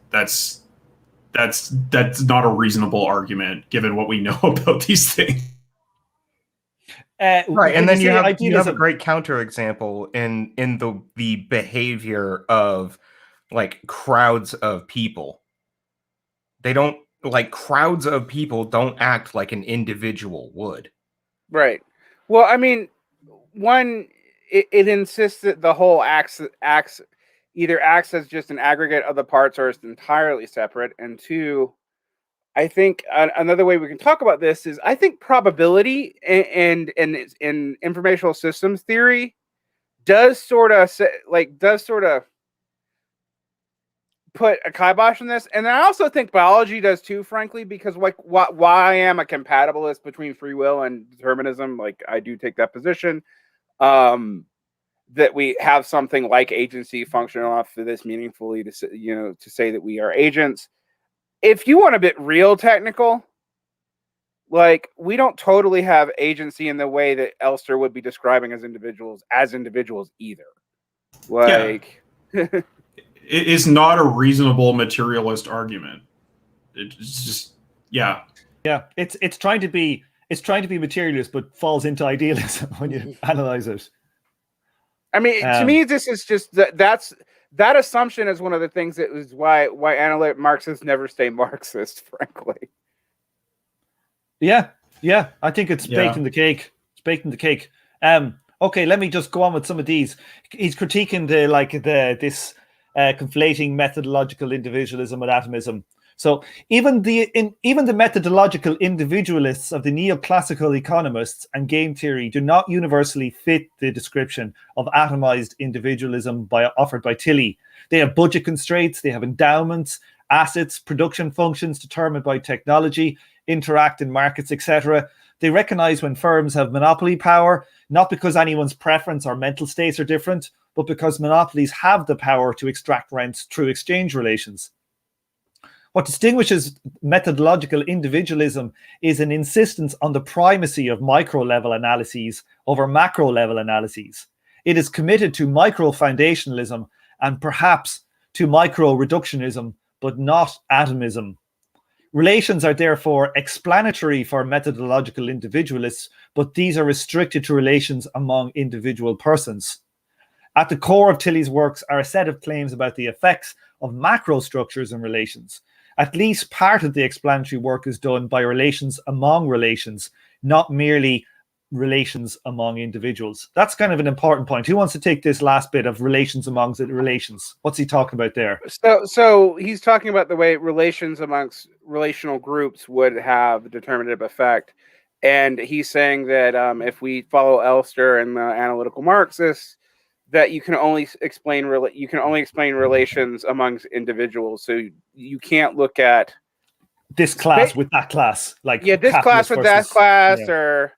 not a reasonable argument given what we know about these things. Right, and then you have a great counterexample in the behavior of, like, crowds of people. They don't, like, crowds of people don't act like an individual would. Right. Well, I mean, one, it insists that the whole acts either acts as just an aggregate of the parts or is entirely separate. And two, I think another way we can talk about this is, I think probability and informational systems theory does sort of put a kibosh on this, and I also think biology does too, frankly, because like why I am a compatibilist between free will and determinism. Like I do take that position, that we have something like agency function off for this meaningfully to say that we are agents. If you want a bit real technical, like we don't totally have agency in the way that Elster would be describing as individuals either. Like. Yeah. It is not a reasonable materialist argument. It's just, yeah. It's trying to be materialist, but falls into idealism when you analyze it. I mean, to me, this is just that assumption is one of the things that is why analytic Marxists never stay Marxist, frankly. Yeah, I think it's baked in the cake. It's baked in the cake. Okay, let me just go on with some of these. He's critiquing this conflating methodological individualism with atomism. So even the methodological individualists of the neoclassical economists and game theory do not universally fit the description of atomized individualism offered by Tilly. They have budget constraints, they have endowments, assets, production functions determined by technology, interact in markets, etc. They recognize when firms have monopoly power, not because anyone's preference or mental states are different, but because monopolies have the power to extract rents through exchange relations. What distinguishes methodological individualism is an insistence on the primacy of micro-level analyses over macro-level analyses. It is committed to micro-foundationalism and perhaps to micro-reductionism, but not atomism. Relations are therefore explanatory for methodological individualists, but these are restricted to relations among individual persons. At the core of Tilly's works are a set of claims about the effects of macro structures and relations. At least part of the explanatory work is done by relations among relations, not merely relations among individuals. That's kind of an important point. Who wants to take this last bit of relations amongst relations? What's he talking about there? So he's talking about the way relations amongst relational groups would have determinative effect. And he's saying that if we follow Elster and the analytical Marxists, that you can only explain relations amongst individuals. So you can't look at this class with that class, like this class with that class, or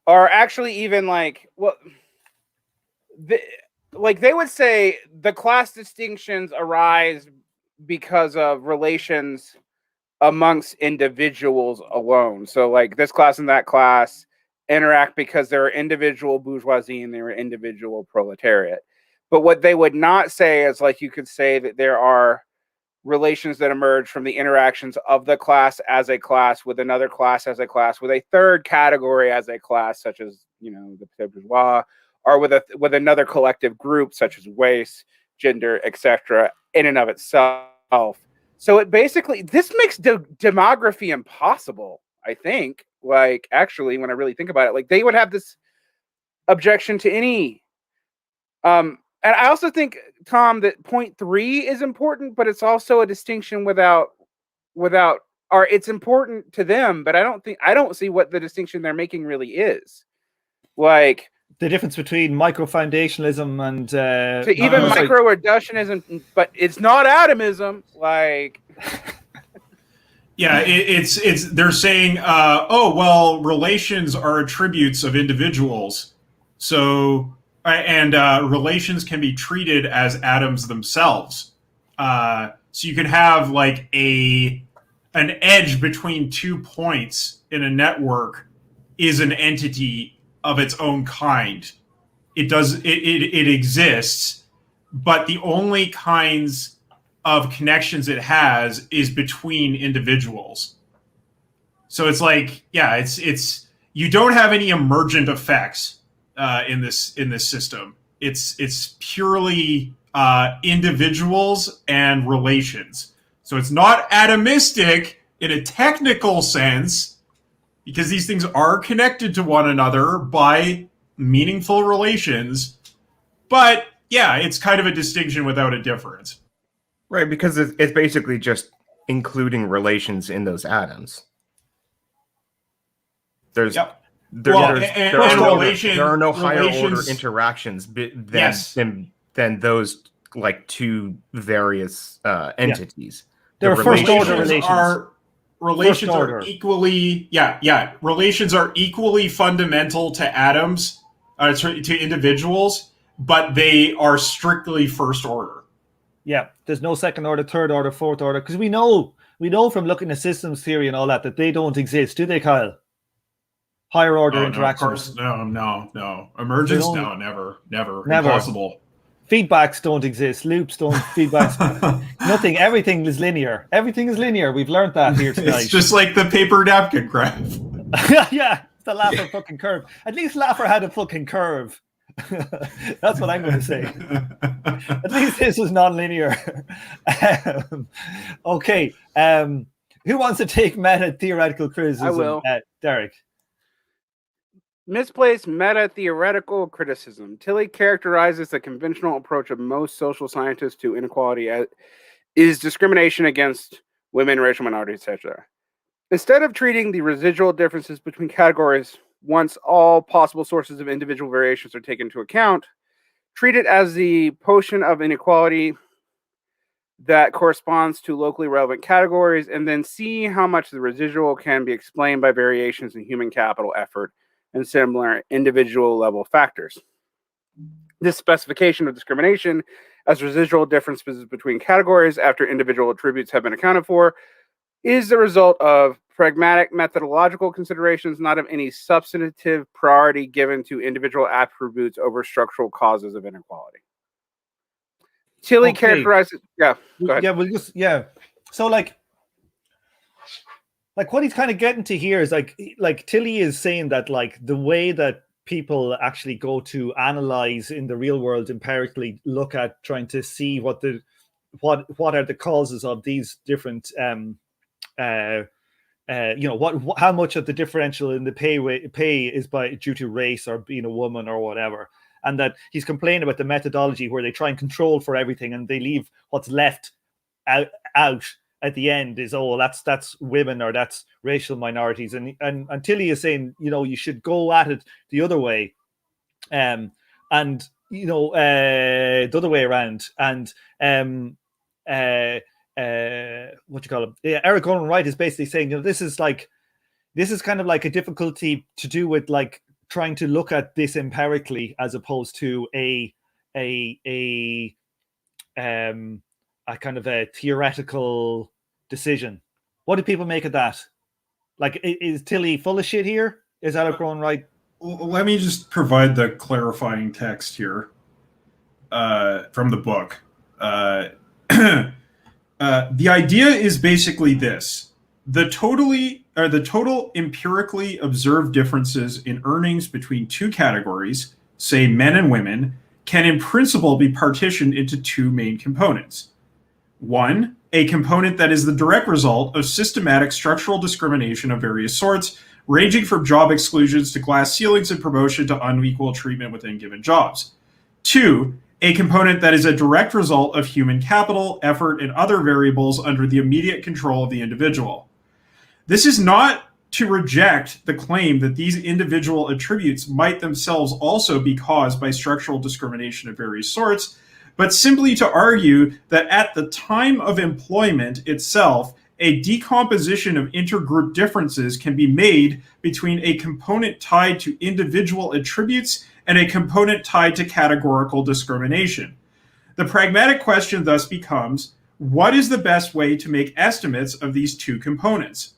actually even like they would say the class distinctions arise because of relations amongst individuals alone. So like this class and that class interact because there are individual bourgeoisie and there are individual proletariat. But what they would not say is, like, you could say that there are relations that emerge from the interactions of the class as a class with another class as a class with a third category as a class, such as, the bourgeois, or with another collective group such as race, gender, etc. in and of itself. So it basically, this makes demography impossible, I think. Like, actually, when I really think about it, like, they would have this objection to any. And I also think, Tom, that point 3 is important, but it's also a distinction without, or it's important to them, but I don't see what the distinction they're making really is. Like, the difference between micro-foundationalism and even micro-reductionism, but it's not atomism. Like, yeah, it's they're saying, relations are attributes of individuals, so relations can be treated as atoms themselves. So you can have like an edge between 2 points in a network is an entity of its own kind. It exists, but the only kinds of connections it has is between individuals. So it's like, it's you don't have any emergent effects in this system. It's purely individuals and relations. So it's not atomistic in a technical sense, because these things are connected to one another by meaningful relations. But yeah, it's kind of a distinction without a difference. Right, because it's basically just including relations in those atoms. There are no higher order interactions than those like two various entities. They're first order relations. Relations are equally relations are equally fundamental to atoms, to individuals, but they are strictly first order. Yeah, there's no second order, third order, fourth order, because we know from looking at systems theory and all that they don't exist, do they, Kyle? Higher order interactions. No, of course, no. Emergence, no, never. Impossible. Feedbacks don't exist. Loops don't. Feedbacks. Nothing. Everything is linear. We've learned that here tonight. It's just like the paper napkin graph. Yeah, it's the Laffer fucking curve. At least Laffer had a fucking curve. That's what I'm going to say. At least this was non-linear. Okay. Who wants to take meta-theoretical criticism? I will. Derek. Misplaced meta-theoretical criticism. Tilly characterizes the conventional approach of most social scientists to inequality as is discrimination against women, racial minorities, etc. Instead of treating the residual differences between categories once all possible sources of individual variations are taken into account, treat it as the portion of inequality that corresponds to locally relevant categories, and then see how much the residual can be explained by variations in human capital, effort, and similar individual level factors. This specification of discrimination as residual differences between categories after individual attributes have been accounted for is the result of pragmatic methodological considerations, not of any substantive priority given to individual attributes over structural causes of inequality. Tilly characterizes... Yeah, go ahead. So like what he's kind of getting to here is like Tilly is saying that like the way that people actually go to analyze in the real world empirically, look at trying to see what are the causes of these different how much of the differential in the pay is due to race or being a woman or whatever, and that he's complaining about the methodology where they try and control for everything and they leave what's left out at the end is that's women or that's racial minorities, and Tilly is saying you should go at it the other way, the other way around, and what you call it? Yeah, Eric Olin Wright is basically saying this is kind of like a difficulty to do with like trying to look at this empirically as opposed to a kind of a theoretical decision. What do people make of that? Like, is Tilly full of shit here? Is Eric Olin Wright? Well, let me just provide the clarifying text here from the book. The idea is basically this: the total empirically observed differences in earnings between two categories, say men and women, can in principle be partitioned into two main components. One, a component that is the direct result of systematic structural discrimination of various sorts, ranging from job exclusions to glass ceilings and promotion to unequal treatment within given jobs. Two, a component that is a direct result of human capital, effort, and other variables under the immediate control of the individual. This is not to reject the claim that these individual attributes might themselves also be caused by structural discrimination of various sorts, but simply to argue that at the time of employment itself, a decomposition of intergroup differences can be made between a component tied to individual attributes and a component tied to categorical discrimination. The pragmatic question thus becomes, what is the best way to make estimates of these two components?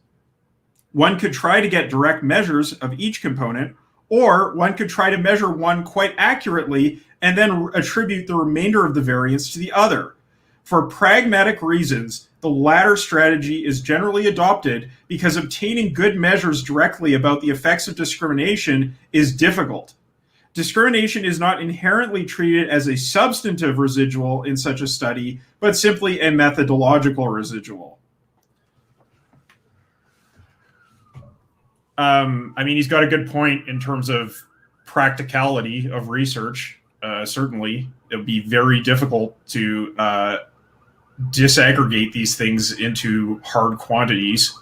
One could try to get direct measures of each component, or one could try to measure one quite accurately and then attribute the remainder of the variance to the other. For pragmatic reasons, the latter strategy is generally adopted because obtaining good measures directly about the effects of discrimination is difficult. Discrimination is not inherently treated as a substantive residual in such a study, but simply a methodological residual. He's got a good point in terms of practicality of research. Certainly, it would be very difficult to disaggregate these things into hard quantities.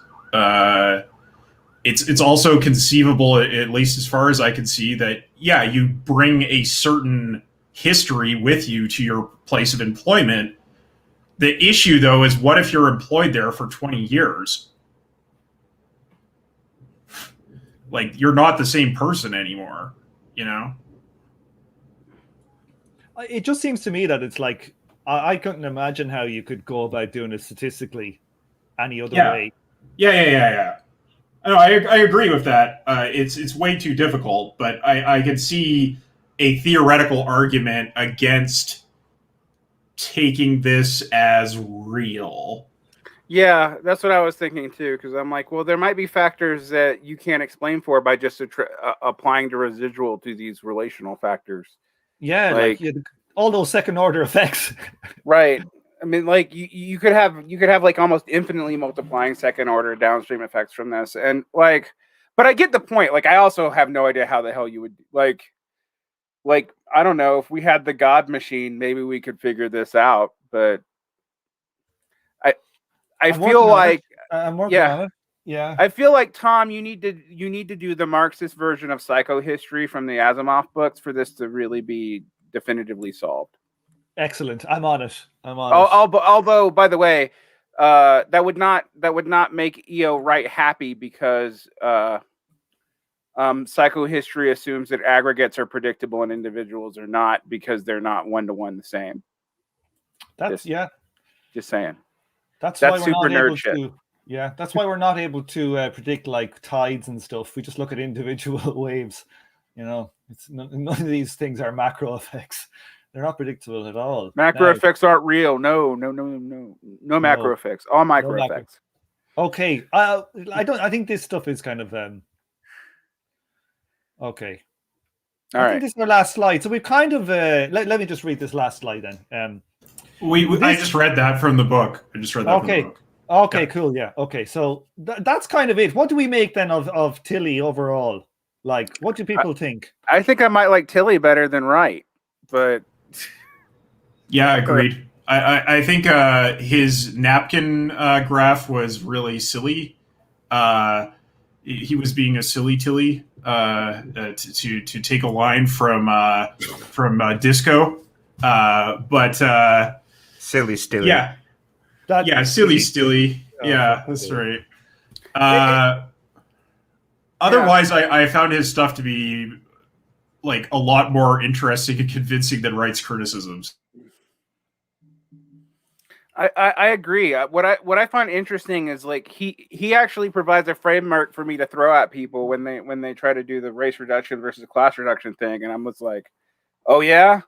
It's also conceivable, at least as far as I can see, that you bring a certain history with you to your place of employment. The issue, though, is what if you're employed there for 20 years? Like, you're not the same person anymore, you know? It just seems to me that it's like, I couldn't imagine how you could go about doing it statistically any other way. Yeah. No, I agree with that. It's way too difficult, but I can see a theoretical argument against taking this as real. Yeah, that's what I was thinking too, because I'm like, well, there might be factors that you can't explain for by just applying the residual to these relational factors. Yeah, like all those second order effects. Right. I mean, like you could have like almost infinitely multiplying second order downstream effects from this, and like, but I get the point. Like, I also have no idea how the hell you would like I don't know, if we had the God machine, maybe we could figure this out. But I feel like I'm working on it. Yeah, I feel like, Tom, you need to do the Marxist version of psychohistory from the Asimov books for this to really be definitively solved. Excellent. I'm on it. Although, by the way, that would not make E.O. Wright happy, because psychohistory assumes that aggregates are predictable and individuals are not, because they're not one-to-one the same. Just saying. That's why we're super not nerd able shit. to. Yeah, that's why we're not able to predict like tides and stuff. We just look at individual waves. You know, none of these things are macro effects. They're not predictable at all. Macro effects aren't real. No macro effects. All micro effects. Okay. I think this stuff is kind of okay. I think this is our last slide. So we've kind of let me just read this last slide then. I just read that from the book. I just read that from the book. Okay, yeah. Cool. Yeah. Okay. So that's kind of it. What do we make then of Tilly overall? Like, what do people think? I think I might like Tilly better than Wright, but yeah, agreed. I think his napkin graph was really silly. He was being a silly Tilly to take a line from Disco, but silly Stilly. Yeah. Silly Stilly. Yeah, that's right. Otherwise, I found his stuff to be like a lot more interesting and convincing than Wright's criticisms. I agree. What I find interesting is like he actually provides a framework for me to throw at people when they try to do the race reduction versus class reduction thing, and I'm just like, oh yeah,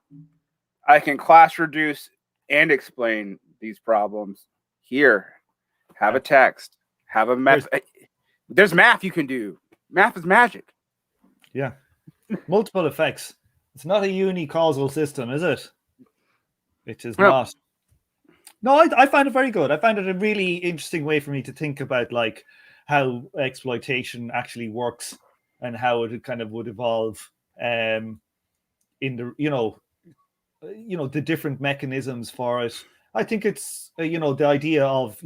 I can class reduce and explain these problems. Here, have a text, have a math. There's math you can do. Math is magic. Yeah, multiple effects. It's not a uni-causal system, is it? It is not. No, I find it very good. I find it a really interesting way for me to think about like how exploitation actually works and how it kind of would evolve in the the different mechanisms for it. I think it's the idea of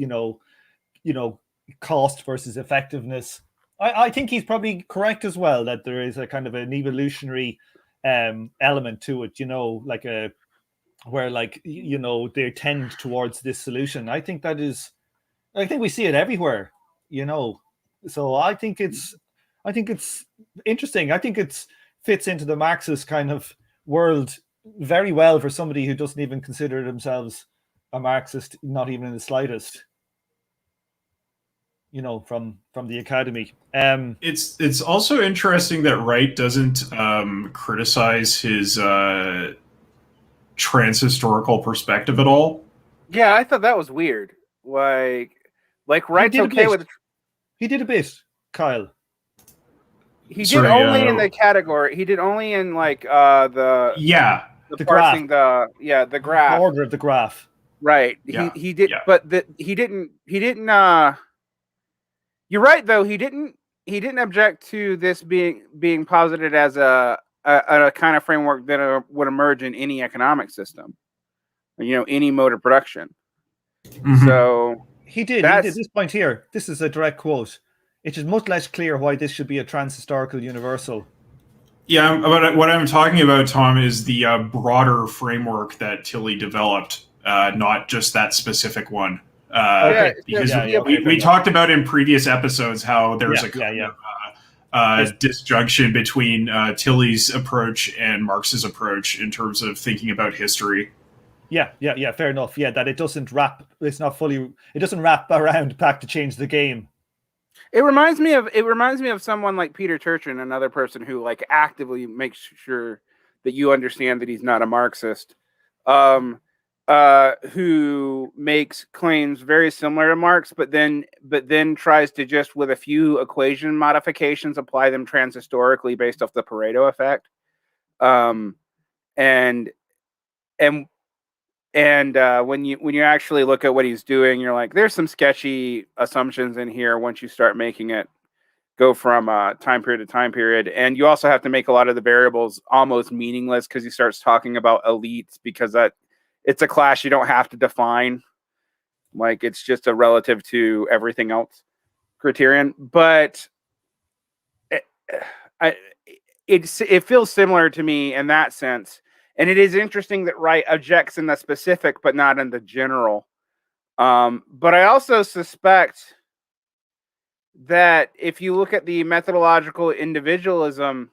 cost versus effectiveness. I think he's probably correct as well that there is a kind of an evolutionary element to it. Like a where like they tend towards this solution. I think we see it everywhere. So I think it's interesting. I think it fits into the Marxist kind of world very well for somebody who doesn't even consider themselves a Marxist, not even in the slightest. From the academy. It's also interesting that Wright doesn't criticize his transhistorical perspective at all. Yeah, I thought that was weird. Like Wright's okay with. He did a bit, Kyle. He did only in the category. He did only in like the parsing graph. The graph. The order of the graph. Right. Yeah. He did, but he didn't. You're right, though. He didn't object to this being posited as a kind of framework that would emerge in any economic system, any mode of production. Mm-hmm. So he did this point here. This is a direct quote. It is much less clear why this should be a transhistorical universal. Yeah, but what I'm talking about, Tom, is the broader framework that Tilly developed, not just that specific one. Because we talked about in previous episodes how there's a kind of disjunction between Tilly's approach and Marx's approach in terms of thinking about history. Yeah, fair enough. Yeah, that it doesn't wrap around back to change the game. It reminds me of someone like Peter Turchin, another person who like actively makes sure that you understand that he's not a Marxist, who makes claims very similar to Marx, but then tries to just with a few equation modifications apply them transhistorically based off the Pareto effect, and when you actually look at what he's doing, you're like, there's some sketchy assumptions in here once you start making it go from time period to time period. And you also have to make a lot of the variables almost meaningless because he starts talking about elites because it's a class you don't have to define. Like it's just a relative to everything else criterion. But it feels similar to me in that sense. And it is interesting that Wright objects in the specific, but not in the general. But I also suspect that if you look at the methodological individualism,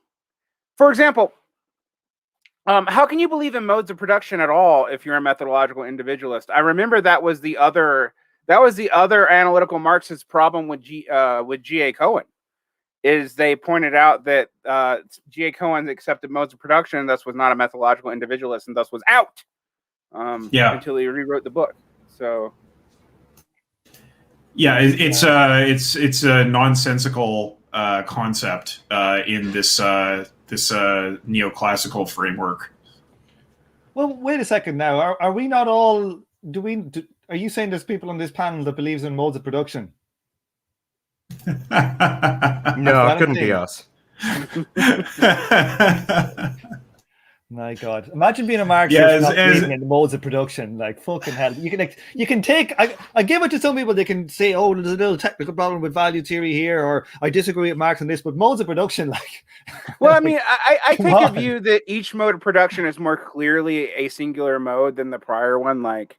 for example, how can you believe in modes of production at all if you're a methodological individualist? I remember that was the other analytical Marxist problem with G.A. Cohen. Is they pointed out that G.A. Cohen accepted modes of production, and thus was not a methodological individualist, and thus was out until he rewrote the book. So, yeah, it's a nonsensical concept in this neoclassical framework. Well, wait a second now. Are we not all? Are you saying there's people on this panel that believes in modes of production? No, it couldn't be us. My God! Imagine being a Marxist not believing in the modes of production. Like fucking hell, you can take. I give it to some people. They can say, "Oh, there's a little technical problem with value theory here," or "I disagree with Marx on this." But modes of production, like, well, I mean, I take a view that each mode of production is more clearly a singular mode than the prior one. Like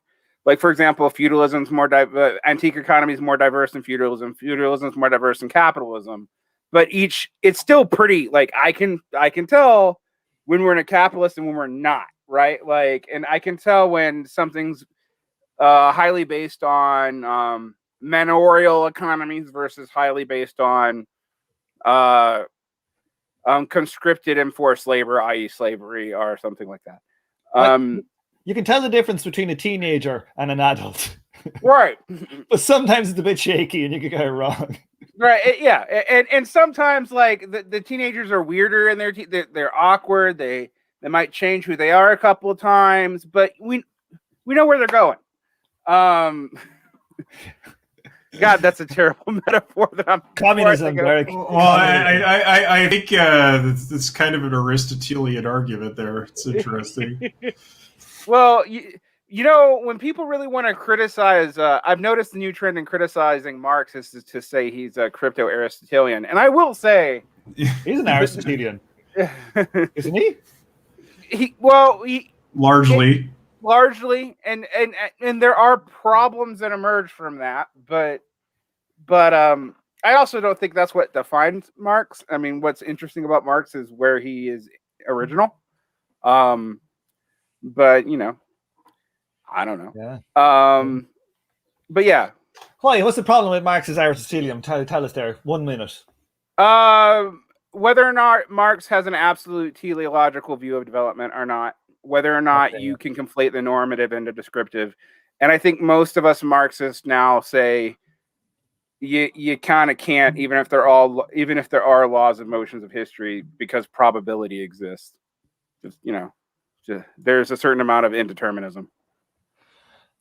for example, feudalism is more antique economy is more diverse than feudalism. Feudalism is more diverse than capitalism. But it's still pretty. Like I can tell when we're in a capitalist and when we're not, right? Like, and I can tell when something's highly based on manorial economies versus highly based on conscripted and forced labor, i.e., slavery, or something like that. You can tell the difference between a teenager and an adult. Right. But sometimes it's a bit shaky and you can get it wrong. Right. Yeah. And sometimes like the teenagers are weirder and they're awkward. They might change who they are a couple of times, but we know where they're going. God, that's a terrible metaphor that I'm communism, Derek. Well, I think it's kind of an Aristotelian argument there. It's interesting. Well, you know, when people really want to criticize, I've noticed the new trend in criticizing Marx is to say he's a crypto-Aristotelian. And I will say... He's an Aristotelian. Isn't he? Largely. And there are problems that emerge from that. But I also don't think that's what defines Marx. I mean, what's interesting about Marx is where he is original. But, you know, I don't know. Yeah. But yeah. Why? What's the problem with Marx's Aristotelian? Tell us there. 1 minute. Whether or not Marx has an absolute teleological view of development or not, whether or not you can conflate the normative and the descriptive. And I think most of us Marxists now say you kind of can't, even if there are laws of motions of history, because probability exists. Just, you know. There's a certain amount of indeterminism.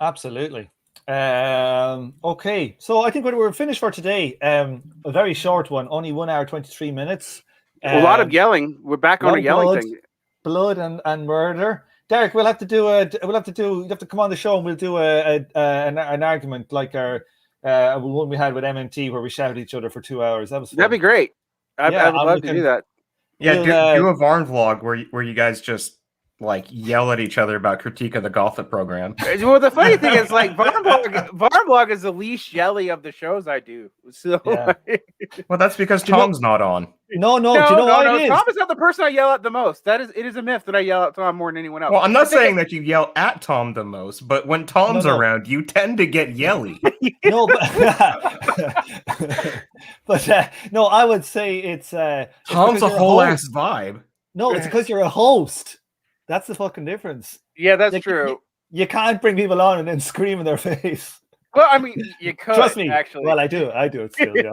Absolutely. Okay, so I think we're finished for today. A very short one, only 1 hour 23 minutes. A lot of yelling. We're back on a yelling thing. Blood and murder. Derek, you have to come on the show and we'll do an argument like our one we had with MMT where we shouted at each other for 2 hours. That was fun. That'd be great. I would love to do that. Yeah, do a Varn vlog where you guys just like yell at each other about critique of the Gothic program. Well, the funny thing is, like, Varn vlog is the least yelly of the shows I do. So, yeah. Well, that's because Tom's not on. No. Do you know why it is? Tom is not the person I yell at the most. It is a myth that I yell at Tom more than anyone else. Well, I'm not saying that you yell at Tom the most, but when Tom's around, you tend to get yelly. No, but no, I would say it's Tom's a whole ass vibe. No, it's because you're a host. That's the fucking difference. Yeah, that's true. You can't bring people on and then scream in their face. Well, I mean, you could. Trust me. Actually. Well, I do it still. Yeah.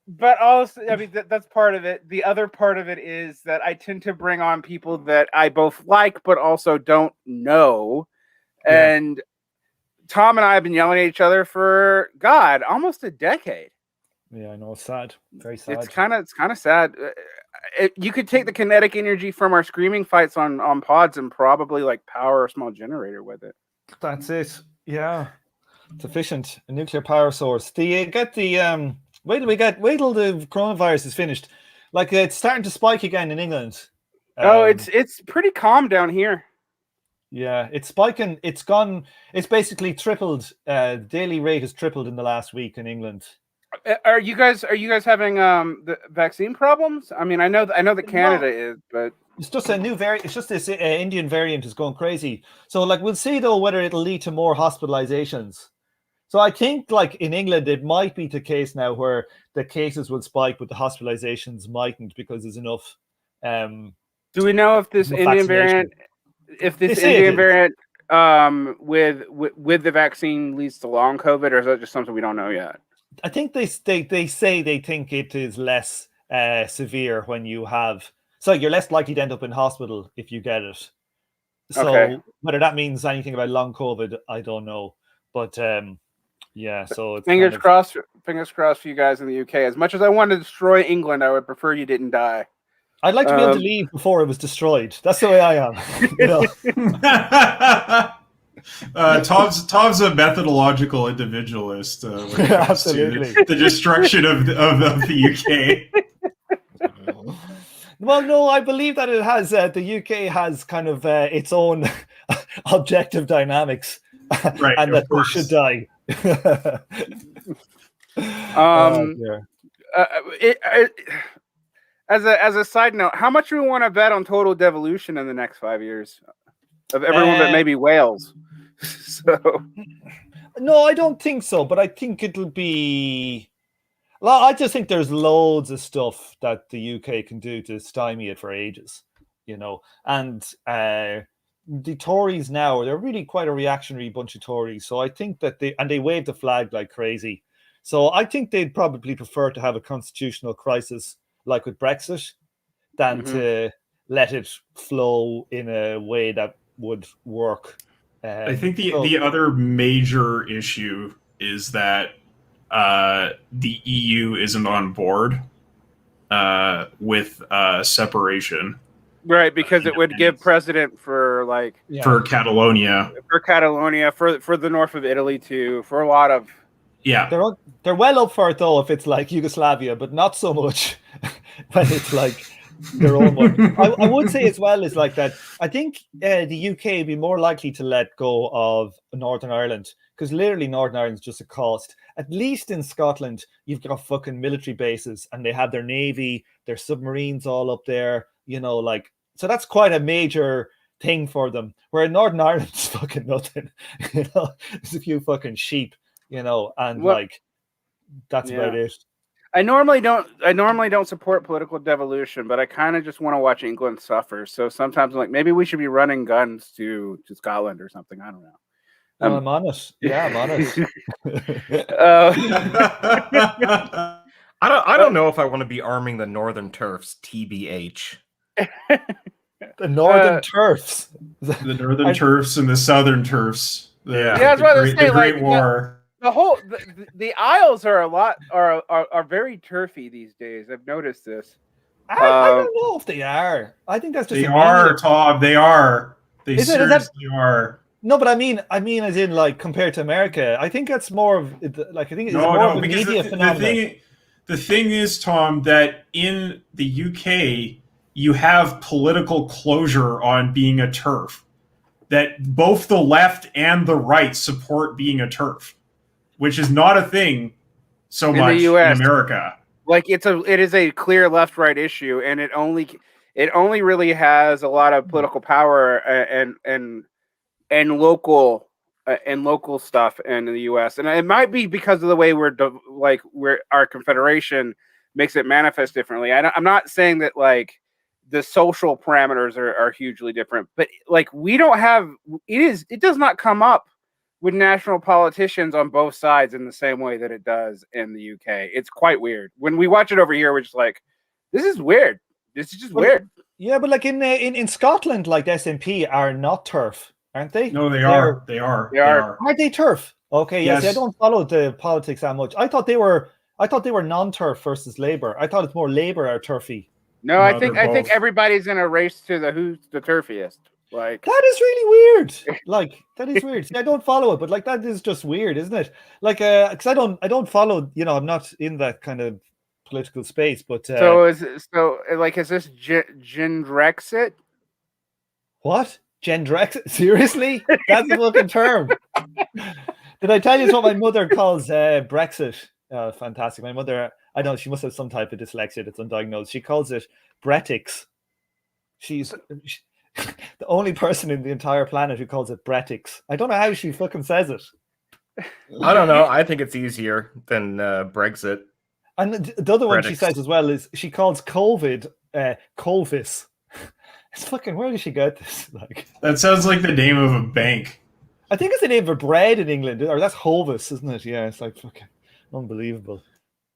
But also, I mean, that's part of it. The other part of it is that I tend to bring on people that I both like, but also don't know. Yeah. And Tom and I have been yelling at each other for almost a decade. Yeah, I know. It's sad. Very sad. It's kind of sad. You could take the kinetic energy from our screaming fights on pods and probably like power a small generator with it. That's it. Yeah, it's efficient. A nuclear power source. Wait till the coronavirus is finished. Like it's starting to spike again in England. It's pretty calm down here. Yeah, it's spiking. It's gone. It's basically tripled. Daily rate has tripled in the last week in England. Are you guys having the vaccine problems? I mean, I know that Canada is, but it's just a new variant. It's just this Indian variant is going crazy. So, like, we'll see though whether it'll lead to more hospitalizations. So, I think, like in England, it might be the case now where the cases will spike, but the hospitalizations mightn't because there's enough. Do we know if this Indian variant, with the vaccine leads to long COVID, or is that just something we don't know yet? I think they say they think it is less severe when you have. So you're less likely to end up in hospital if you get it. So whether that means anything about long COVID, I don't know. But yeah, so it's fingers crossed for you guys in the UK. As much as I wanted to destroy England, I would prefer you didn't die. I'd like to be able to leave before it was destroyed. That's the way I am. You know? Tom's a methodological individualist. Absolutely, the destruction of the UK. Well, no, I believe that it has. The UK has kind of its own objective dynamics, right, and that we should die. As a side note, how much do we want to bet on total devolution in the next 5 years of everyone but maybe Wales? So, no, I don't think so. But I think it'll be. Well, I just think there's loads of stuff that the UK can do to stymie it for ages, you know. And the Tories now, they're really quite a reactionary bunch of Tories. So I think that they wave the flag like crazy. So I think they'd probably prefer to have a constitutional crisis like with Brexit than to let it flow in a way that would work. I think the other major issue is that the EU isn't on board with separation. Right, because it would give precedent for for Catalonia, for the north of Italy too, for a lot of. Yeah, they're well up for it though if it's like Yugoslavia, but not so much when it's like their own one. I would say as well is like that. I think the UK would be more likely to let go of Northern Ireland because literally Northern Ireland's just a cost. At least in Scotland, you've got fucking military bases and they have their navy, their submarines all up there. You know, like so that's quite a major thing for them. Where in Northern Ireland, it's fucking nothing. You know, there's a few fucking sheep. You know, and like that's about it. I normally don't support political devolution, but I kind of just want to watch England suffer. So sometimes I'm like, maybe we should be running guns to Scotland or something. I don't know. I'm honest. Yeah, I'm honest. I don't know if I want to be arming the Northern Turfs, TBH. The Northern Turfs. The Northern Turfs and the Southern Turfs. That's what I say. The Great War. The Isles are very turfy these days. I've noticed this. I don't know if they are. I think that's just they are, Tom. They are. They seriously are. No, but I mean, as in like compared to America, I think that's more of like I think it's more of a media phenomenon. The thing is, Tom, that in the UK, you have political closure on being a TERF. That both the left and the right support being a TERF, which is not a thing so in much the US, in America. Like it is a clear left-right issue, and it only really has a lot of political power and local stuff in the U.S. And it might be because of the way we're our confederation makes it manifest differently. I'm not saying that like the social parameters are hugely different, but like we don't have it does not come up with national politicians on both sides in the same way that it does in the UK. It's quite weird. When we watch it over here, we're just like, this is weird. This is just weird. Yeah, but like in Scotland, like the SNP are not TERF, aren't they? No, they are. They are. Are they TERF? Okay, yes. See, I don't follow the politics that much. I thought they were non-TERF versus Labour. I thought it's more Labour are TERFy. No, I think everybody's in a race to who's the turfiest. Like that is really weird. Like that is weird. See, I don't follow it, but like that is just weird, isn't it? Like, because I don't follow. You know, I'm not in that kind of political space. But is this Gendrexit? What? Gendrexit? Seriously? That's a fucking term. Did I tell you what my mother calls Brexit? Fantastic. My mother, I don't know, she must have some type of dyslexia that's undiagnosed. She calls it Bretix. She's the only person in the entire planet who calls it Bretix. I don't know how she fucking says it. I don't know. I think it's easier than Brexit. And the other one she says as well is she calls COVID Colvis. It's fucking, where did she get this? Like, that sounds like the name of a bank. I think it's the name of a bread in England, or that's Hovis, isn't it? Yeah, it's like fucking unbelievable.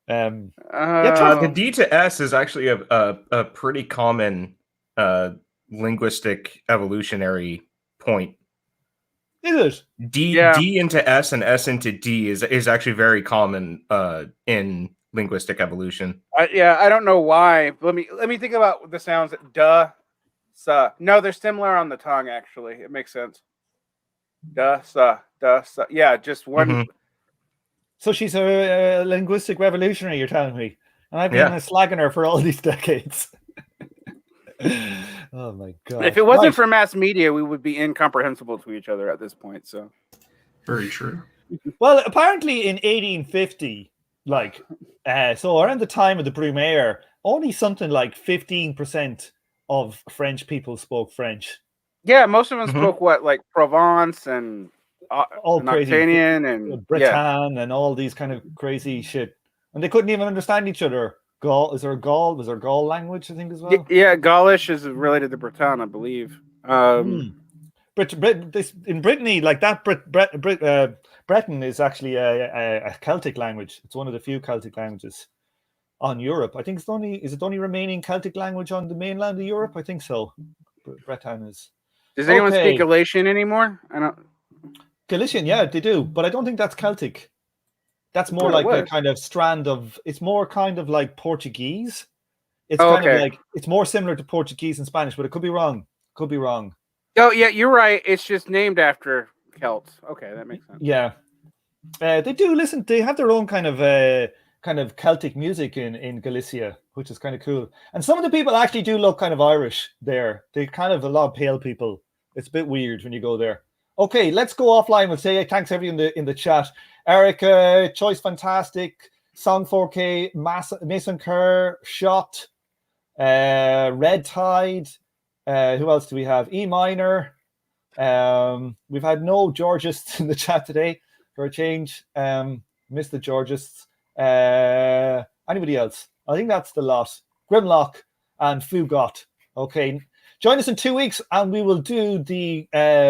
The D to S is actually a pretty common linguistic evolutionary point. Is it? D into S and S into D is actually very common in linguistic evolution. I don't know why. Let me think about the sounds. Duh, suh. No, they're similar on the tongue. Actually, it makes sense. Duh, suh. Yeah, just one. Mm-hmm. So she's a linguistic revolutionary, you're telling me, and I've been slagging her for all these decades. Oh my god! If it wasn't for mass media, we would be incomprehensible to each other at this point. So, very true. Well, apparently in 1850, so around the time of the Brumaire, only something like 15% of French people spoke French. Yeah, most of them spoke like Provence and all crazy Octanian and Breton and all these kind of crazy shit, and they couldn't even understand each other. Gaul, was there Gaul language, I think, as well? Yeah, Gaulish is related to Breton, I believe. In Brittany, like that, Breton is actually a Celtic language. It's one of the few Celtic languages on Europe. I think is it the only remaining Celtic language on the mainland of Europe? I think so. Breton is. Does anyone speak Galician anymore? I don't. Galician, yeah, they do, but I don't think that's Celtic. That's more like a kind of strand of. It's more kind of like Portuguese. It's kind of like it's more similar to Portuguese and Spanish, but it could be wrong. Oh yeah, you're right. It's just named after Celts. Okay, that makes sense. Yeah, they do. Listen, they have their own kind of Celtic music in Galicia, which is kind of cool. And some of the people actually do look kind of Irish there. They kind of a lot of pale people. It's a bit weird when you go there. Okay, let's go offline. We'll say thanks everyone in the chat. Erica, Choice Fantastic, Song 4K, Mason Kerr, Shot, Red Tide. Who else do we have? E Minor. We've had no Georgists in the chat today for a change. Missed the Georgists. Anybody else? I think that's the lot. Grimlock and Fugot. Okay, join us in 2 weeks, and we will do the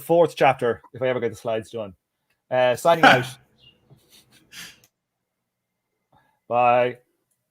fourth chapter if I ever get the slides done. Signing out. Bye.